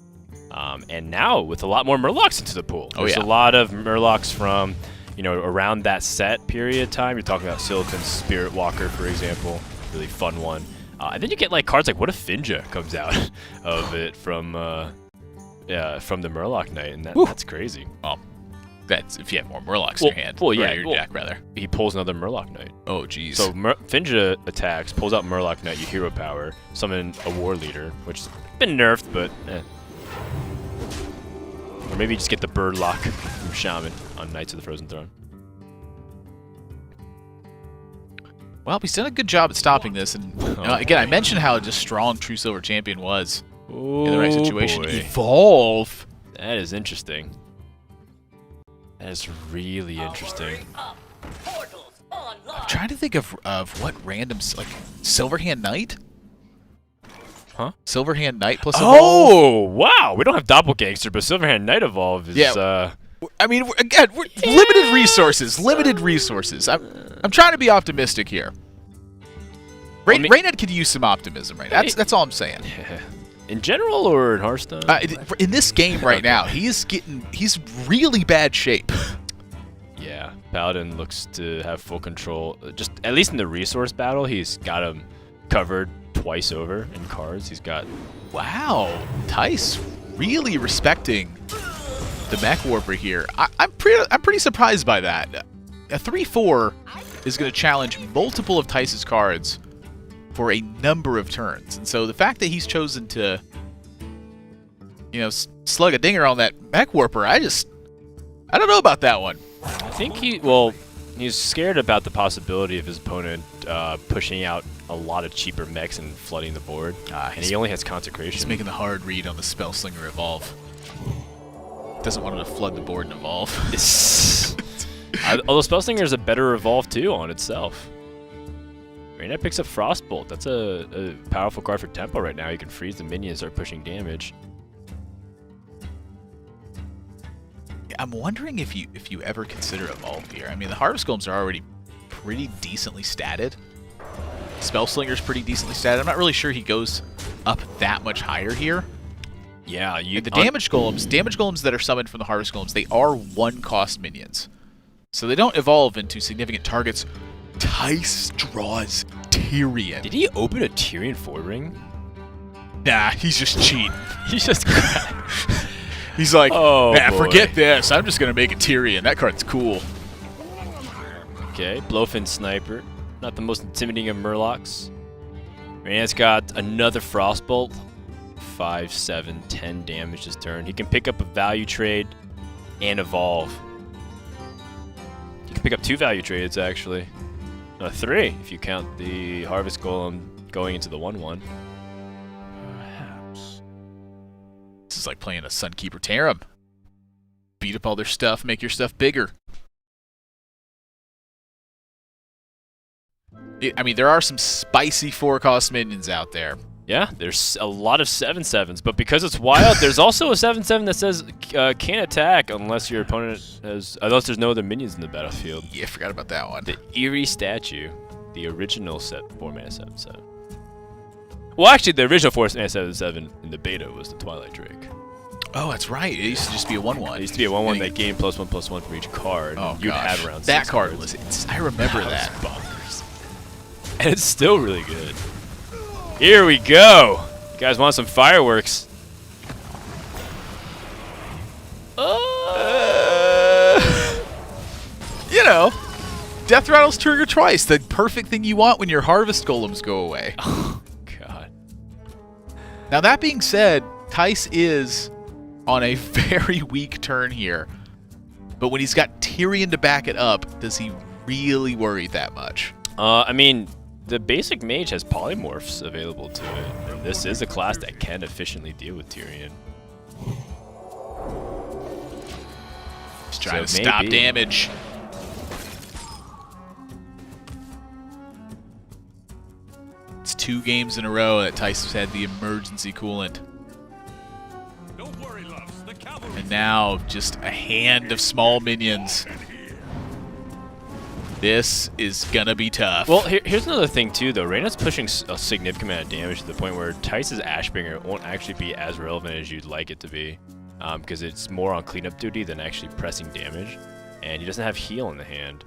[SPEAKER 2] And now with a lot more Murlocs into the pool. There's a lot of Murlocs from, you know, around that set period of time. You're talking about Silicon Spirit Walker, for example. Really fun one. And then you get like cards like What If Finja comes out of it from the Murloc Knight, and that's crazy.
[SPEAKER 3] That's if you have more Murlocs in your hand.
[SPEAKER 2] Well, yeah.
[SPEAKER 3] Or your deck, rather.
[SPEAKER 2] He pulls another Murloc Knight.
[SPEAKER 3] Oh, jeez.
[SPEAKER 2] So Finja attacks, pulls out Murloc Knight, you hero power, summon a War Leader, which has been nerfed, but Or maybe you just get the Bird Lock from Shaman on Knights of the Frozen Throne.
[SPEAKER 3] Well, he's done a good job at stopping this. And again, I mentioned how just strong True Silver Champion was in the right situation.
[SPEAKER 2] Boy.
[SPEAKER 3] Evolve!
[SPEAKER 2] That is interesting. That is really interesting.
[SPEAKER 3] I'm trying to think of what random like Silverhand Knight.
[SPEAKER 2] Huh?
[SPEAKER 3] Silverhand Knight plus Evolve?
[SPEAKER 2] Oh, wow. We don't have Doppelgangster, but Silverhand Knight Evolve is...
[SPEAKER 3] Yeah. I mean, we're limited resources. Limited resources. I'm trying to be optimistic here. Reynad could use some optimism, right? That's all I'm saying.
[SPEAKER 2] In general or in Hearthstone?
[SPEAKER 3] In this game right now, he's really bad shape.
[SPEAKER 2] Yeah, Paladin looks to have full control. Just at least in the resource battle, he's got him covered twice over in cards. He's got...
[SPEAKER 3] Wow, Thijs really respecting the Mech Warper here. I'm pretty surprised by that. A 3/4 is going to challenge multiple of Thijs' cards for a number of turns, and so the fact that he's chosen to, slug a dinger on that Mech Warper, I don't know about that one.
[SPEAKER 2] I think he's scared about the possibility of his opponent pushing out a lot of cheaper mechs and flooding the board. And he only has Consecration.
[SPEAKER 3] He's making the hard read on the Spellslinger Evolve. Doesn't want him to flood the board and evolve.
[SPEAKER 2] Although Spellslinger is a better evolve too on itself. Reynad picks up Frostbolt. That's a powerful card for tempo right now. You can freeze the minions, start pushing damage.
[SPEAKER 3] I'm wondering if you ever consider evolve here. I mean, the Harvest Golems are already pretty decently statted. Spellslinger's pretty decently statted. I'm not really sure he goes up that much higher here.
[SPEAKER 2] Yeah,
[SPEAKER 3] the damage golems that are summoned from the Harvest Golems, they are 1-cost minions. So they don't evolve into significant targets. Thijs draws Tyrion.
[SPEAKER 2] Did he open a Tyrion 4-ring?
[SPEAKER 3] Nah, he's just cheating.
[SPEAKER 2] He's just...
[SPEAKER 3] He's like,
[SPEAKER 2] oh,
[SPEAKER 3] nah,
[SPEAKER 2] boy.
[SPEAKER 3] Forget this. I'm just going to make a Tyrion. That card's cool.
[SPEAKER 2] Okay, Blowfin Sniper. Not the most intimidating of Murlocs. Reynad's got another Frostbolt. 5, 7, 10 damage this turn. He can pick up a value trade and evolve. He can pick up 2 value trades, actually. 3, if you count the Harvest Golem going into the 1/1.
[SPEAKER 3] Perhaps. This is like playing a Sunkeeper Tarim. Beat up all their stuff, make your stuff bigger. I mean, there are some spicy 4-cost minions out there.
[SPEAKER 2] Yeah, there's a lot of 7/7s, but because it's wild, there's also a 7/7 that says can't attack unless your opponent unless there's no other minions in the battlefield.
[SPEAKER 3] Yeah, forgot about that one.
[SPEAKER 2] The Eerie Statue, the original 4-mana 7/7. Well, actually, the original 4-mana 7/7 in the beta was the Twilight Drake.
[SPEAKER 3] Oh, that's right. It used to just be a 1/1.
[SPEAKER 2] It used to be a 1/1 that gained +1/+1 for each card.
[SPEAKER 3] Oh,
[SPEAKER 2] You'd
[SPEAKER 3] gosh.
[SPEAKER 2] have around
[SPEAKER 3] that
[SPEAKER 2] 6
[SPEAKER 3] card
[SPEAKER 2] cards.
[SPEAKER 3] was. I remember that.
[SPEAKER 2] Was bonkers. And it's still really good. Here we go. You guys want some fireworks?
[SPEAKER 3] Death Rattles trigger twice. The perfect thing you want when your Harvest Golems go away.
[SPEAKER 2] Oh, God.
[SPEAKER 3] Now, that being said, Thijs is on a very weak turn here. But when he's got Tyrion to back it up, does he really worry that much?
[SPEAKER 2] I mean, the basic mage has polymorphs available to it. And this is a class that can efficiently deal with Tyrion.
[SPEAKER 3] He's trying to
[SPEAKER 2] So
[SPEAKER 3] stop
[SPEAKER 2] maybe.
[SPEAKER 3] damage. It's 2 games in a row that Thijs has had the emergency coolant.
[SPEAKER 1] Don't worry, loves. The cavalry.
[SPEAKER 3] And now, just a hand of small minions. This is gonna be tough.
[SPEAKER 2] Well, here's another thing, too, though. Reynad's pushing a significant amount of damage to the point where Thijs' Ashbringer won't actually be as relevant as you'd like it to be. Because it's more on cleanup duty than actually pressing damage. And he doesn't have heal in the hand.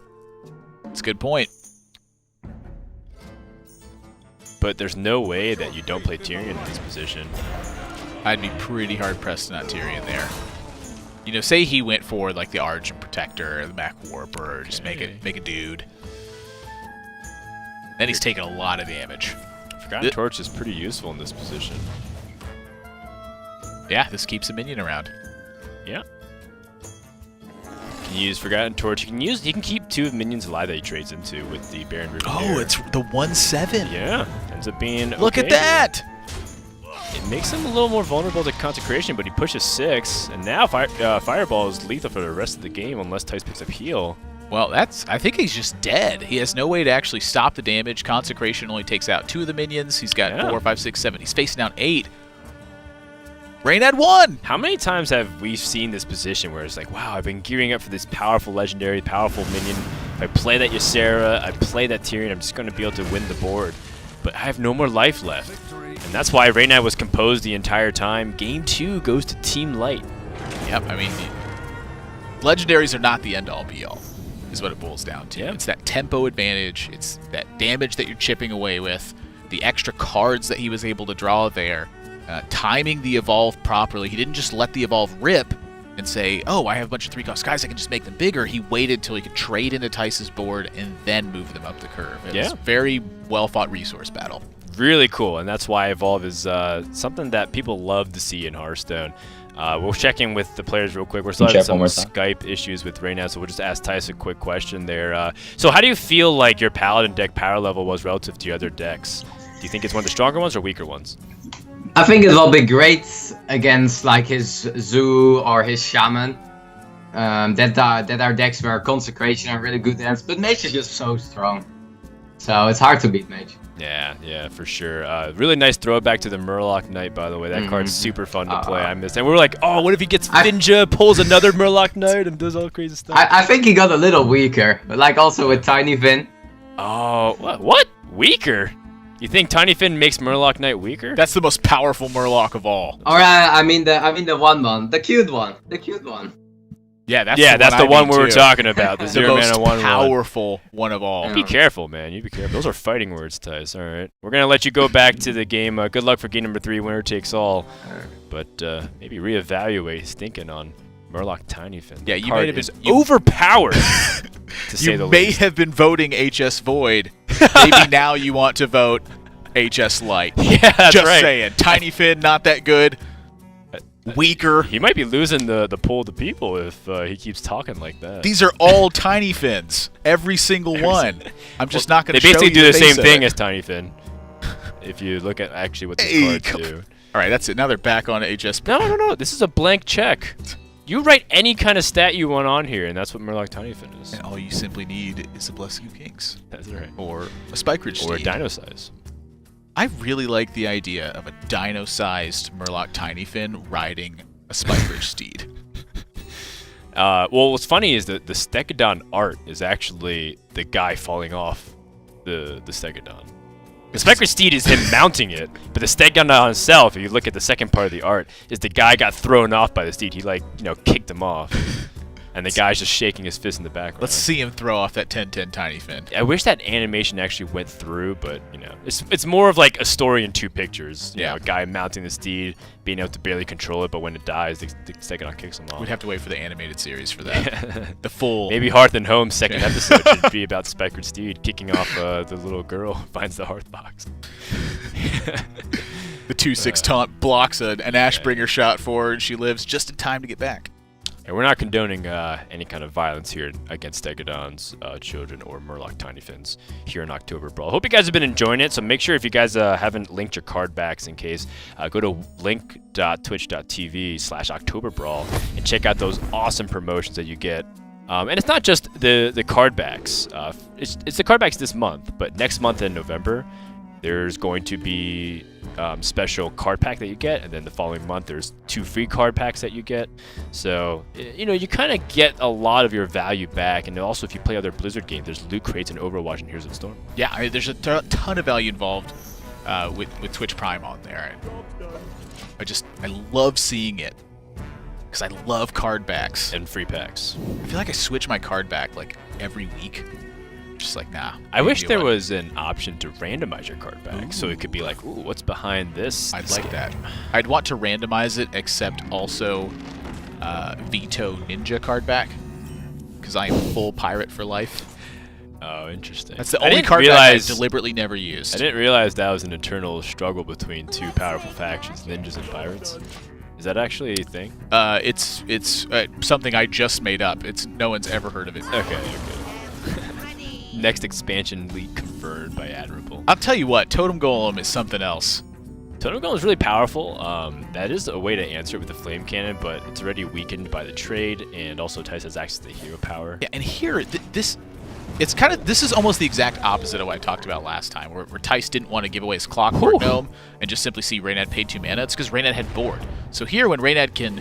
[SPEAKER 3] That's a good point.
[SPEAKER 2] But there's no way that you don't play Tyrion in this position.
[SPEAKER 3] I'd be pretty hard-pressed to not Tyrion there. Say he went for, like, the Argent Protector, or the Mech Warper, or just make a dude. Then he's taking a lot of damage.
[SPEAKER 2] Forgotten Torch is pretty useful in this position.
[SPEAKER 3] Yeah, this keeps a minion around.
[SPEAKER 2] Yeah. You can use Forgotten Torch. You can keep 2 minions alive that he trades into with the Baron Riven.
[SPEAKER 3] Oh, it's the 1/7.
[SPEAKER 2] Yeah. Ends up being
[SPEAKER 3] Look at
[SPEAKER 2] okay.
[SPEAKER 3] that!
[SPEAKER 2] It makes him a little more vulnerable to Consecration, but he pushes 6, and now Fireball is lethal for the rest of the game unless Thijs picks up heal.
[SPEAKER 3] Well, I think he's just dead. He has no way to actually stop the damage. Consecration only takes out 2 of the minions. He's got 4, 5, 6, 7. He's facing down 8. Reynad won!
[SPEAKER 2] How many times have we seen this position where it's like, wow, I've been gearing up for this powerful legendary, powerful minion. If I play that Ysera, I play that Tyrion, I'm just going to be able to win the board. But I have no more life left. And that's why Reynad was composed the entire time. Game 2 goes to Team Light.
[SPEAKER 3] Yep, I mean, legendaries are not the end-all, be-all, is what it boils down to.
[SPEAKER 2] Yeah.
[SPEAKER 3] It's that tempo advantage. It's that damage that you're chipping away with. The extra cards that he was able to draw there. Timing the evolve properly. He didn't just let the evolve rip and say, oh, I have a bunch of 3-cost guys, I can just make them bigger. He waited till he could trade into Thijs' board and then move them up the curve. It was a very well-fought resource battle.
[SPEAKER 2] Really cool, and that's why Evolve is something that people love to see in Hearthstone. We'll check in with the players real quick. We're still having some Skype issues with Reynad, so we'll just ask Thijs a quick question there. So how do you feel like your Paladin deck power level was relative to your other decks? Do you think it's one of the stronger ones or weaker ones?
[SPEAKER 4] I think it will be great against like his Zoo or his Shaman. That are decks where Consecration are really good against, but Mage is just so strong. So it's hard to beat Mage.
[SPEAKER 2] Yeah, for sure. Really nice throwback to the Murloc Knight, by the way. That card's super fun to play. I missed it. And we were like, oh, what if he gets Finja, pulls another Murloc Knight, and does all crazy stuff?
[SPEAKER 4] I think he got a little weaker, but like also with Tiny Finn.
[SPEAKER 2] Oh, what? Weaker? You think Tiny Finn makes Murloc Knight weaker?
[SPEAKER 3] That's the most powerful Murloc of all.
[SPEAKER 4] Or I mean the one, the cute one.
[SPEAKER 3] Yeah,
[SPEAKER 2] that's the one we were talking about. The
[SPEAKER 3] the
[SPEAKER 2] zero
[SPEAKER 3] most
[SPEAKER 2] mana 1/1.
[SPEAKER 3] powerful one of all.
[SPEAKER 2] Be careful, man. You be careful. Those are fighting words, Thijs. All right. We're going to let you go back to the game. Good luck for game number 3. Winner takes all. But maybe reevaluate his thinking on Murloc Tiny Finn.
[SPEAKER 3] Yeah, you may have been
[SPEAKER 2] overpowered, to say the
[SPEAKER 3] You may
[SPEAKER 2] least.
[SPEAKER 3] have been voting HS Void. Maybe now you want to vote HS Light.
[SPEAKER 2] Yeah, that's
[SPEAKER 3] Just
[SPEAKER 2] right.
[SPEAKER 3] saying. Tiny Finn, not that good. Weaker.
[SPEAKER 2] He might be losing the pool of the people if he keeps talking like that.
[SPEAKER 3] These are all Tiny Fins. Every single one. I'm just not going to show you
[SPEAKER 2] They basically do the same
[SPEAKER 3] face of
[SPEAKER 2] thing
[SPEAKER 3] it.
[SPEAKER 2] as Tiny Finn. If you look at actually what these cards do.
[SPEAKER 3] All right, that's it. Now they're back on HS.
[SPEAKER 2] No. This is a blank check. You write any kind of stat you want on here, and that's what Murloc Tiny Finn is.
[SPEAKER 3] And all you simply need is a Blessing of Kings.
[SPEAKER 2] That's right.
[SPEAKER 3] Or a Spike Ridge
[SPEAKER 2] Or a
[SPEAKER 3] Steed.
[SPEAKER 2] Dino Size.
[SPEAKER 3] I really like the idea of a dino-sized Murloc Tiny Fin riding a Spike Ridge Steed.
[SPEAKER 2] Well, what's funny is that the Stegodon art is actually the guy falling off the Stegodon. The Spike Ridge Steed is him mounting it, but the Stegodon itself, if you look at the second part of the art, is the guy got thrown off by the Steed. He kicked him off. And the guy's just shaking his fist in the background.
[SPEAKER 3] Let's see him throw off that 10-10 Tiny Fin.
[SPEAKER 2] I wish that animation actually went through, but it's more of like a story in 2 pictures. You know, a guy mounting the steed, being able to barely control it, but when it dies, the Stegodon kicks him off.
[SPEAKER 3] We'd have to wait for the animated series for that. The full.
[SPEAKER 2] Maybe Hearth and Home's second episode should be about Spike Ridge Steed kicking off the little girl who finds the Hearth box.
[SPEAKER 3] The 2/6 taunt blocks an Ashbringer shot for her, and she lives just in time to get back.
[SPEAKER 2] And we're not condoning any kind of violence here against Stegodon's children or Murloc Tiny Fins here in Oktoberbrawl. Hope you guys have been enjoying it. So make sure if you guys haven't linked your card backs in case, go to link.twitch.tv/Oktoberbrawl and check out those awesome promotions that you get. And it's not just the card backs. It's the card backs this month, but next month in November, there's going to be special card pack that you get, and then the following month there's 2 free card packs that you get. So you kind of get a lot of your value back, and also if you play other Blizzard games, there's loot crates in Overwatch and Heroes of the Storm.
[SPEAKER 3] Yeah, I mean, there's a ton of value involved with Twitch Prime on there. I love seeing it because I love card backs
[SPEAKER 2] And free packs.
[SPEAKER 3] I feel like I switch my card back like every week. Just like, nah.
[SPEAKER 2] I wish there was an option to randomize your card back, so it could be like, ooh, what's behind this?
[SPEAKER 3] I'd like that. I'd want to randomize it, except also veto Ninja card back, because I am full pirate for life.
[SPEAKER 2] Oh, interesting.
[SPEAKER 3] That's the only card back I've deliberately never
[SPEAKER 2] I
[SPEAKER 3] used.
[SPEAKER 2] didn't realize that was an eternal struggle between 2 powerful factions, ninjas and pirates. Is that actually a thing?
[SPEAKER 3] It's something I just made up. No one's ever heard of it.
[SPEAKER 2] Okay. Next expansion leak confirmed by Admirable.
[SPEAKER 3] I'll tell you what, Totem Golem is something else.
[SPEAKER 2] Totem Golem is really powerful. That is a way to answer it with the Flame Cannon, but it's already weakened by the trade, and also Thijs has access to the hero power.
[SPEAKER 3] Yeah, and here, this is almost the exact opposite of what I talked about last time, where Thijs didn't want to give away his Clockwork Gnome and just simply see Reynad pay 2 mana. It's because Reynad had board. So here, when Reynad can,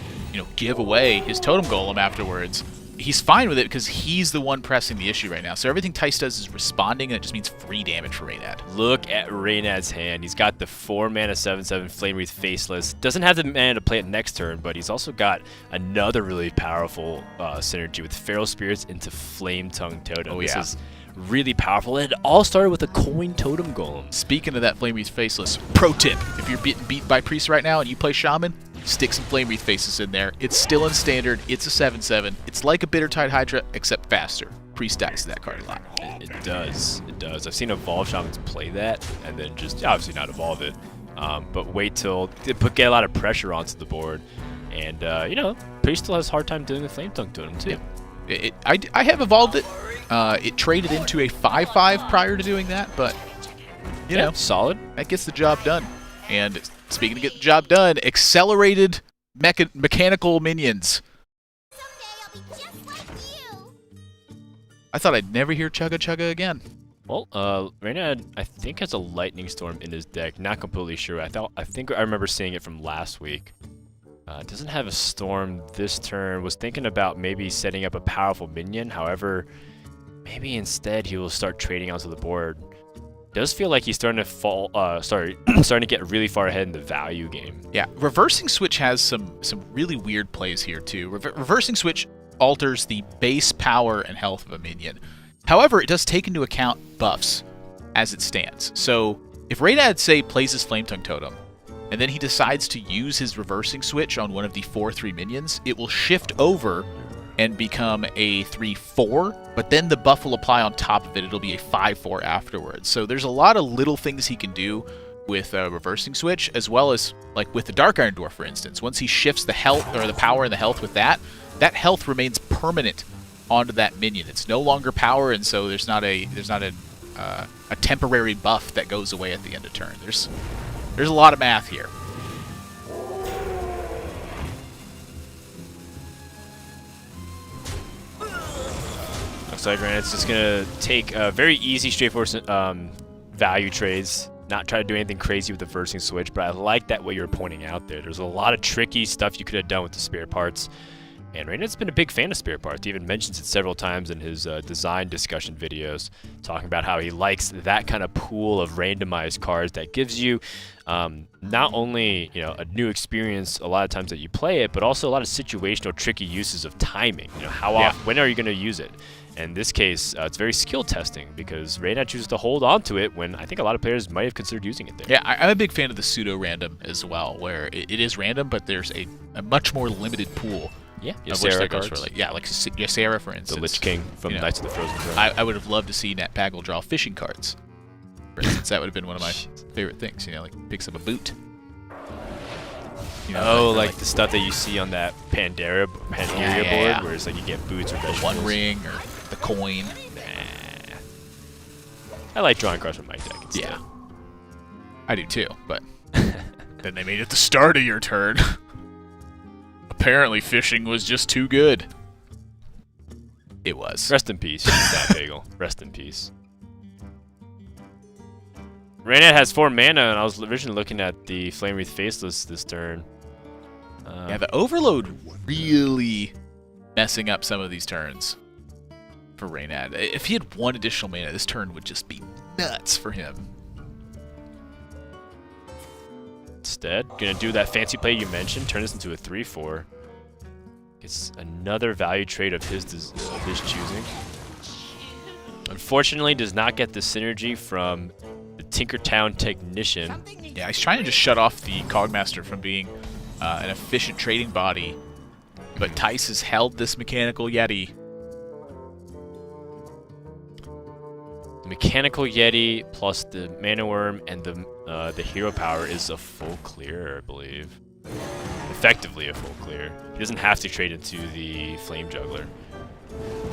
[SPEAKER 3] give away his Totem Golem afterwards, he's fine with it because he's the one pressing the issue right now. So everything Thijs does is responding, and it just means free damage for Reynad.
[SPEAKER 2] Look at Reynad's hand. He's got the 4 mana 7/7 Flame Wreath Faceless. Doesn't have the mana to play it next turn, but he's also got another really powerful synergy with Feral Spirits into Flame Tongue Totem.
[SPEAKER 3] This
[SPEAKER 2] is really powerful, and it all started with a coin Totem Golem.
[SPEAKER 3] Speaking of that Flame Wreath Faceless, pro tip: if you're getting beat by Priest right now and you play Shaman, stick some Flame Wreath Faces in there. It's still in Standard. It's a 7/7. It's like a Bittertide Hydra, except faster. Priest stacks that card a lot.
[SPEAKER 2] It does. It does. I've seen Evolve Shamans play that, and then just obviously not evolve it. But wait till they get a lot of pressure onto the board. And, Priest still has a hard time doing the Flame Tongue Totem, too.
[SPEAKER 3] Yeah. I have evolved it. It traded into a 5/5 prior to doing that, but, you know,
[SPEAKER 2] solid.
[SPEAKER 3] That gets the job done. And speaking of getting the job done, accelerated mechanical minions. I thought I'd never hear Chugga Chugga again.
[SPEAKER 2] Well, Reynad, I think, has a Lightning Storm in his deck. Not completely sure. I think I remember seeing it from last week. Doesn't have a Storm this turn. Was thinking about maybe setting up a powerful minion. However, maybe instead he will start trading onto the board. Does feel like he's starting to starting to get really far ahead in the value game.
[SPEAKER 3] Yeah, Reversing Switch has some really weird plays here too. Reversing Switch alters the base power and health of a minion. However, it does take into account buffs as it stands. So if Reynad, say, plays his Flame Tongue Totem, and then he decides to use his Reversing Switch on one of the 4/3 minions, it will shift over and become a 3/4, but then the buff will apply on top of it. It'll be a 5/4 afterwards. So there's a lot of little things he can do with Reversing Switch, as well as like with the Dark Iron Dwarf, for instance. Once he shifts the health or the power and the health with that health remains permanent onto that minion. It's no longer power, and so there's not a temporary buff that goes away at the end of turn. There's a lot of math here.
[SPEAKER 2] Looks like Reynad's just gonna take very easy, straightforward value trades. Not try to do anything crazy with the Reversing Switch, but I like that what you're pointing out there. There's a lot of tricky stuff you could have done with the Spirit Parts. And Reynad's been a big fan of Spirit Parts. He even mentions it several times in his design discussion videos, talking about how he likes that kind of pool of randomized cards that gives you not only a new experience a lot of times that you play it, but also a lot of situational, tricky uses of timing. How often, when are you going to use it? In this case, it's very skill testing because Reynad chooses to hold on to it when I think a lot of players might have considered using it there.
[SPEAKER 3] Yeah, I'm a big fan of the pseudo-random as well, where it is random, but there's a much more limited pool.
[SPEAKER 2] Yeah,
[SPEAKER 3] Ysera cards. Like Ysera, for instance.
[SPEAKER 2] The Lich King from Knights of the Frozen Throne.
[SPEAKER 3] I would have loved to see Nat Pagel draw fishing cards. For instance, that would have been one of my favorite things. Like picks up a boot.
[SPEAKER 2] Like the stuff that you see on that Pandaria board, where it's like you get boots or
[SPEAKER 3] the
[SPEAKER 2] vegetables.
[SPEAKER 3] One Ring or the coin.
[SPEAKER 2] Nah. I like drawing cards from my deck instead.
[SPEAKER 3] Yeah, I do too. But then they made it the start of your turn. Apparently, fishing was just too good. It was.
[SPEAKER 2] Rest in peace, that bagel. Rest in peace. Reynad has 4 mana, and I was originally looking at the Flame Wreath Faceless this turn.
[SPEAKER 3] Yeah, the Overload really messing up some of these turns for Reynad. If he had 1 additional mana, this turn would just be nuts for him.
[SPEAKER 2] Instead, gonna do that fancy play you mentioned, turn this into a 3/4. It's another value trade of his choosing. Unfortunately, does not get the synergy from the Tinkertown Technician.
[SPEAKER 3] Yeah, he's trying to just shut off the Cogmaster from being an efficient trading body, but Thijs has held this Mechanical Yeti.
[SPEAKER 2] The Mechanical Yeti plus the Mana Worm and the hero power is a full clear, I believe. Effectively a full clear. He doesn't have to trade into the Flame Juggler.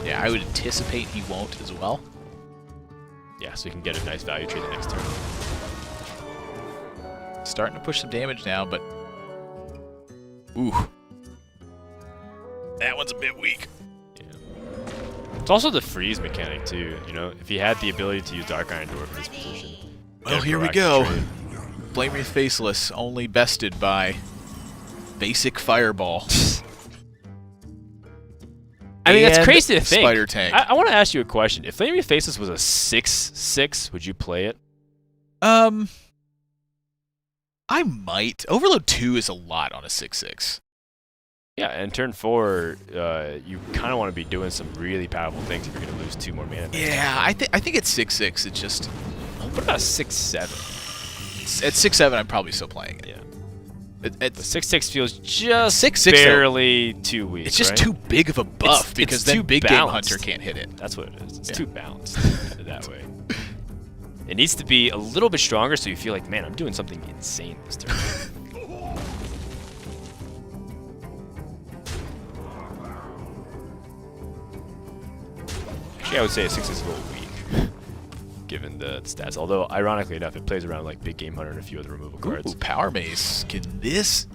[SPEAKER 3] Yeah, I would anticipate he won't as well.
[SPEAKER 2] Yeah, so he can get a nice value trade the next turn.
[SPEAKER 3] starting to push some damage now, but... Ooh. That one's a bit weak.
[SPEAKER 2] It's also the freeze mechanic too, you know? If he had the ability to use Dark Iron Dwarf in this position.
[SPEAKER 3] Well, here we go. Flame Wreath Faceless, only bested by basic Fireball.
[SPEAKER 2] I mean, that's
[SPEAKER 3] And
[SPEAKER 2] crazy to think.
[SPEAKER 3] Spider Tank.
[SPEAKER 2] I want to ask you a question. If Flame Wreath Faceless was a 6/6, would you play it?
[SPEAKER 3] I might. Overload 2 is a lot on a 6/6.
[SPEAKER 2] Yeah, and turn 4, you kind of want to be doing some really powerful things if you're going to lose 2 more mana.
[SPEAKER 3] Yeah, I think at 6/6 it's just...
[SPEAKER 2] What about 6/7?
[SPEAKER 3] At 6/7 I'm probably still playing it.
[SPEAKER 2] Yeah.
[SPEAKER 3] The
[SPEAKER 2] The 6/6 feels just
[SPEAKER 3] 6/6
[SPEAKER 2] barely too weak.
[SPEAKER 3] It's just
[SPEAKER 2] right?
[SPEAKER 3] too big of a buff because
[SPEAKER 2] it's
[SPEAKER 3] then
[SPEAKER 2] too
[SPEAKER 3] Big Game
[SPEAKER 2] balanced.
[SPEAKER 3] Hunter can't hit it.
[SPEAKER 2] That's what it is. It's
[SPEAKER 3] Yeah.
[SPEAKER 2] too balanced that way. It needs to be a little bit stronger so you feel like, man, I'm doing something insane this turn. Actually, I would say a 6 is a little weak, given the stats. Although, ironically enough, it plays around like Big Game Hunter and a few other removal cards.
[SPEAKER 3] Ooh, Power Mace. Can this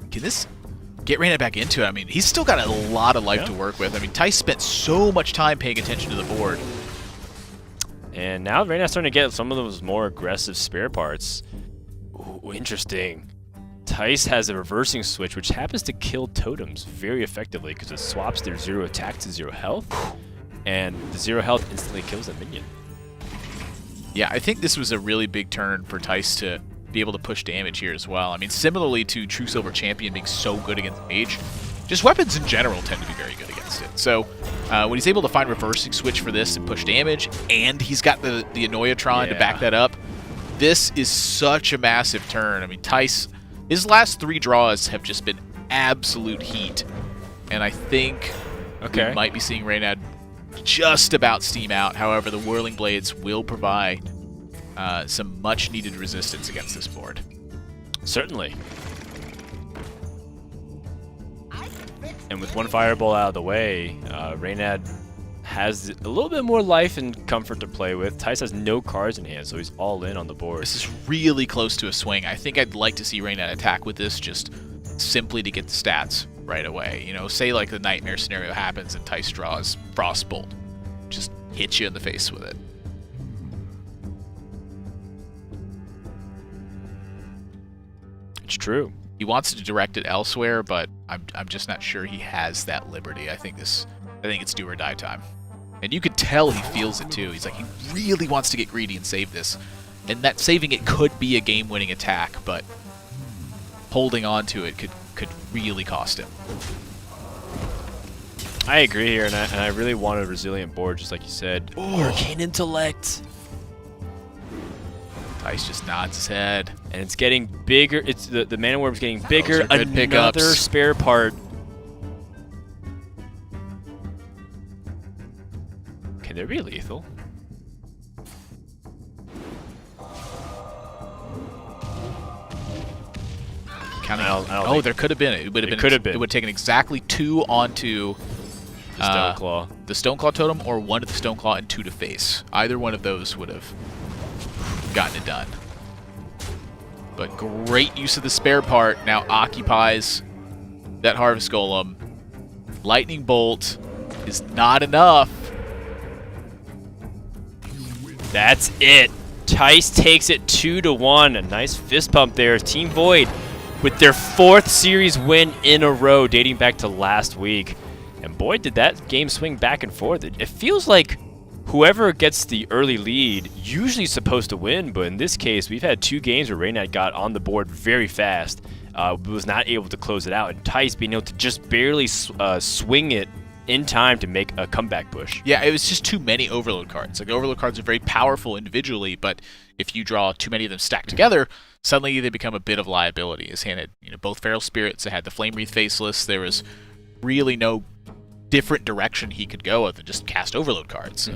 [SPEAKER 3] get Reynad back into it? I mean, he's still got a lot of life to work with. I mean, Thijs spent so much time paying attention to the board.
[SPEAKER 2] And now Reynad's starting to get some of those more aggressive spare parts. Ooh, interesting. Thijs has a reversing switch, which happens to kill totems very effectively because it swaps their 0 attack to 0 health, and the 0 health instantly kills a minion.
[SPEAKER 3] Yeah, I think this was a really big turn for Thijs to be able to push damage here as well. I mean, similarly to True Silver Champion being so good against Mage, just weapons in general tend to be very good against it. So when he's able to find reversing switch for this and push damage, and he's got the Annoyatron to back that up, this is such a massive turn. I mean, Thijs, his last 3 draws have just been absolute heat, and I think we might be seeing Reynad just about steam out. However, the Whirling Blades will provide some much-needed resistance against this board.
[SPEAKER 2] Certainly. And with one Fireball out of the way, Reynad has a little bit more life and comfort to play with. Thijs has no cards in hand, so he's all in on the board.
[SPEAKER 3] This is really close to a swing. I think I'd like to see Reynad attack with this just simply to get the stats right away. You know, say like the Nightmare scenario happens and Thijs draws Frostbolt. Just hit you in the face with it.
[SPEAKER 2] It's true.
[SPEAKER 3] He wants to direct it elsewhere, but I'm just not sure he has that liberty. I think it's do or die time. And you could tell he feels it too. He's like, he really wants to get greedy and save this. And that saving it could be a game-winning attack, but holding on to it could really cost him.
[SPEAKER 2] I agree here, and I really want a resilient board, just like you said. Arcane Intellect.
[SPEAKER 3] Thijs just nods his head.
[SPEAKER 2] And it's getting bigger. It's the Mana Orb's getting bigger.
[SPEAKER 3] Those are good
[SPEAKER 2] Another
[SPEAKER 3] pickups.
[SPEAKER 2] spare part. Can they be lethal?
[SPEAKER 3] Counting.
[SPEAKER 2] I don't
[SPEAKER 3] Oh,
[SPEAKER 2] think-
[SPEAKER 3] there could have been. It would have been.
[SPEAKER 2] could have been.
[SPEAKER 3] It would have taken exactly 2 onto
[SPEAKER 2] The Stoneclaw.
[SPEAKER 3] the Stoneclaw totem, or 1 to the Stoneclaw and 2 to face. Either one of those would have gotten it done. But great use of the spare part. Now occupies that Harvest Golem. Lightning Bolt is not enough.
[SPEAKER 2] That's it. Thijs takes it 2-1. A nice fist pump there. Team Void with their 4th series win in a row, dating back to last week. And boy, did that game swing back and forth. It feels like whoever gets the early lead usually is supposed to win, but in this case, we've had 2 games where Reynad got on the board very fast, was not able to close it out, and Thijs being able to just barely swing it in time to make a comeback push.
[SPEAKER 3] Yeah, it was just too many Overload cards. Like, Overload cards are very powerful individually, but if you draw too many of them stacked together, suddenly they become a bit of liability. His hand had, both Feral Spirits. It had the Flame Wreath Faceless. There was really no different direction he could go other than just cast Overload cards,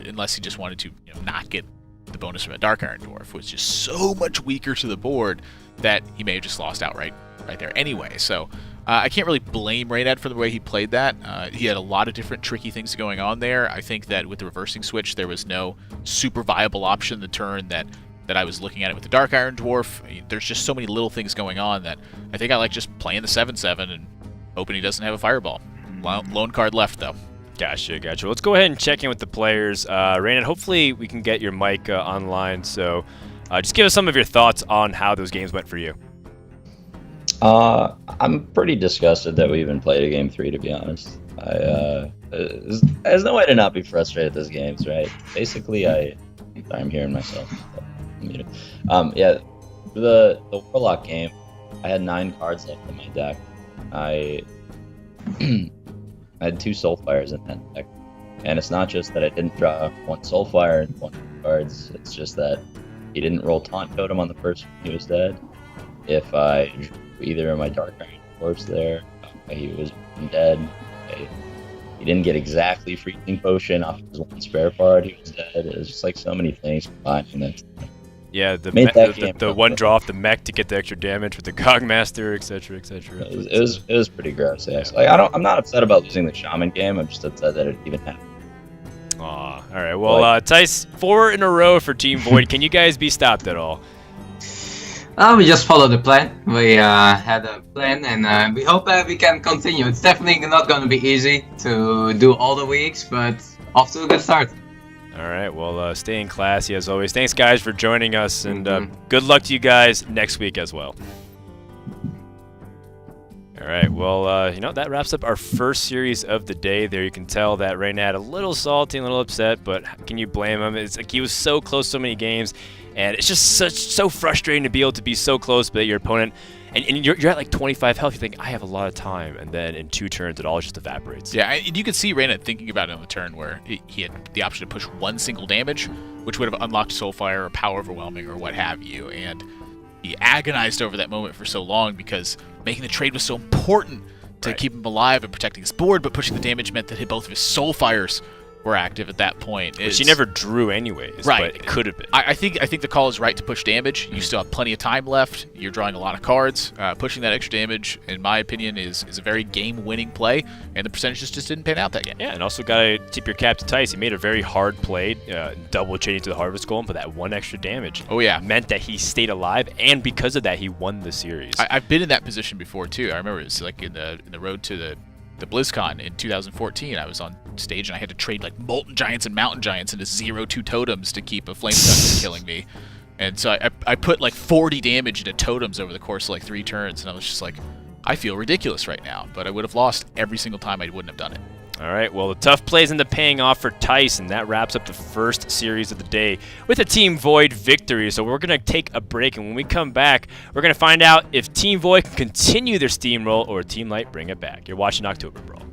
[SPEAKER 3] unless he just wanted to not get the bonus from a Dark Iron Dwarf, which is just so much weaker to the board that he may have just lost outright right there anyway. So I can't really blame Reynad for the way he played that. He had a lot of different tricky things going on there. I think that with the reversing switch, there was no super viable option the turn that that I was looking at it with the Dark Iron Dwarf. There's just so many little things going on that I think I like just playing the 7/7 and hoping he doesn't have a Fireball. Lone card left, though.
[SPEAKER 2] Gotcha. Let's go ahead and check in with the players. Reynad, hopefully we can get your mic online. So just give us some of your thoughts on how those games went for you.
[SPEAKER 5] I'm pretty disgusted that we even played a game 3, to be honest. There's no way to not be frustrated at those games, right? Basically, I'm hearing myself. Yeah, the Warlock game, I had 9 cards left in my deck. I had 2 Soulfires in that deck, and it's not just that I didn't draw 1 Soulfire and 1 cards. It's just that he didn't roll Taunt Totem on the first one, he was dead. If I drew either of my Dark Iron Dwarfs there, he was dead. He didn't get exactly Freezing Potion off his 1 spare card, he was dead. It was just like so many things combined.
[SPEAKER 2] Yeah, the one draw off the mech to get the extra damage with the Cogmaster, etc., etc.
[SPEAKER 5] It was pretty gross. Yeah. So, like, I'm not upset about losing the Shaman game. I'm just upset that it even happened.
[SPEAKER 2] Aw, all right. Well, Thijs, 4 in a row for Team Void. Can you guys be stopped at all?
[SPEAKER 4] We just followed the plan. We had a plan, and we hope we can continue. It's definitely not going to be easy to do all the weeks, but off to a good start.
[SPEAKER 2] All right, well, stay in classy as always. Thanks, guys, for joining us, and good luck to you guys next week as well. All right, well, that wraps up our first series of the day there. You can tell that Reynad a little salty, a little upset, but can you blame him? It's like he was so close so many games, and it's just so frustrating to be able to be so close, but your opponent, and you're at like 25 health, you think, I have a lot of time, and then in 2 turns, it all just evaporates.
[SPEAKER 3] Yeah, and you could see Reynad thinking about it on the turn where he had the option to push 1 single damage, which would have unlocked Soulfire or Power Overwhelming or what have you, and he agonized over that moment for so long because making the trade was so important to keep him alive and protecting his board, but pushing the damage meant that both of his Soulfires were active at that point.
[SPEAKER 2] Which he never drew anyways,
[SPEAKER 3] right.
[SPEAKER 2] But it could have been.
[SPEAKER 3] I think the call is right to push damage. You still have plenty of time left. You're drawing a lot of cards. Pushing that extra damage, in my opinion, is a very game-winning play, and the percentages just didn't pan out that game.
[SPEAKER 2] Yeah, and also got to tip your cap to Thijs. He made a very hard play, double chaining to the Harvest Golem, but that 1 extra damage meant that he stayed alive, and because of that, he won the series.
[SPEAKER 3] I've been in that position before, too. I remember it was like in the road to the BlizzCon in 2014, I was on stage and I had to trade like Molten Giants and Mountain Giants into 0/2 totems to keep a Flame Gun from killing me. And so I put like 40 damage into totems over the course of like 3 turns, and I was just like, I feel ridiculous right now, but I would have lost every single time I wouldn't have done it.
[SPEAKER 2] All right, well, the tough plays end up paying off for Thijs, and that wraps up the first series of the day with a Team Void victory. So we're going to take a break, and when we come back, we're going to find out if Team Void can continue their steamroll or Team Light bring it back. You're watching Oktoberbrawl.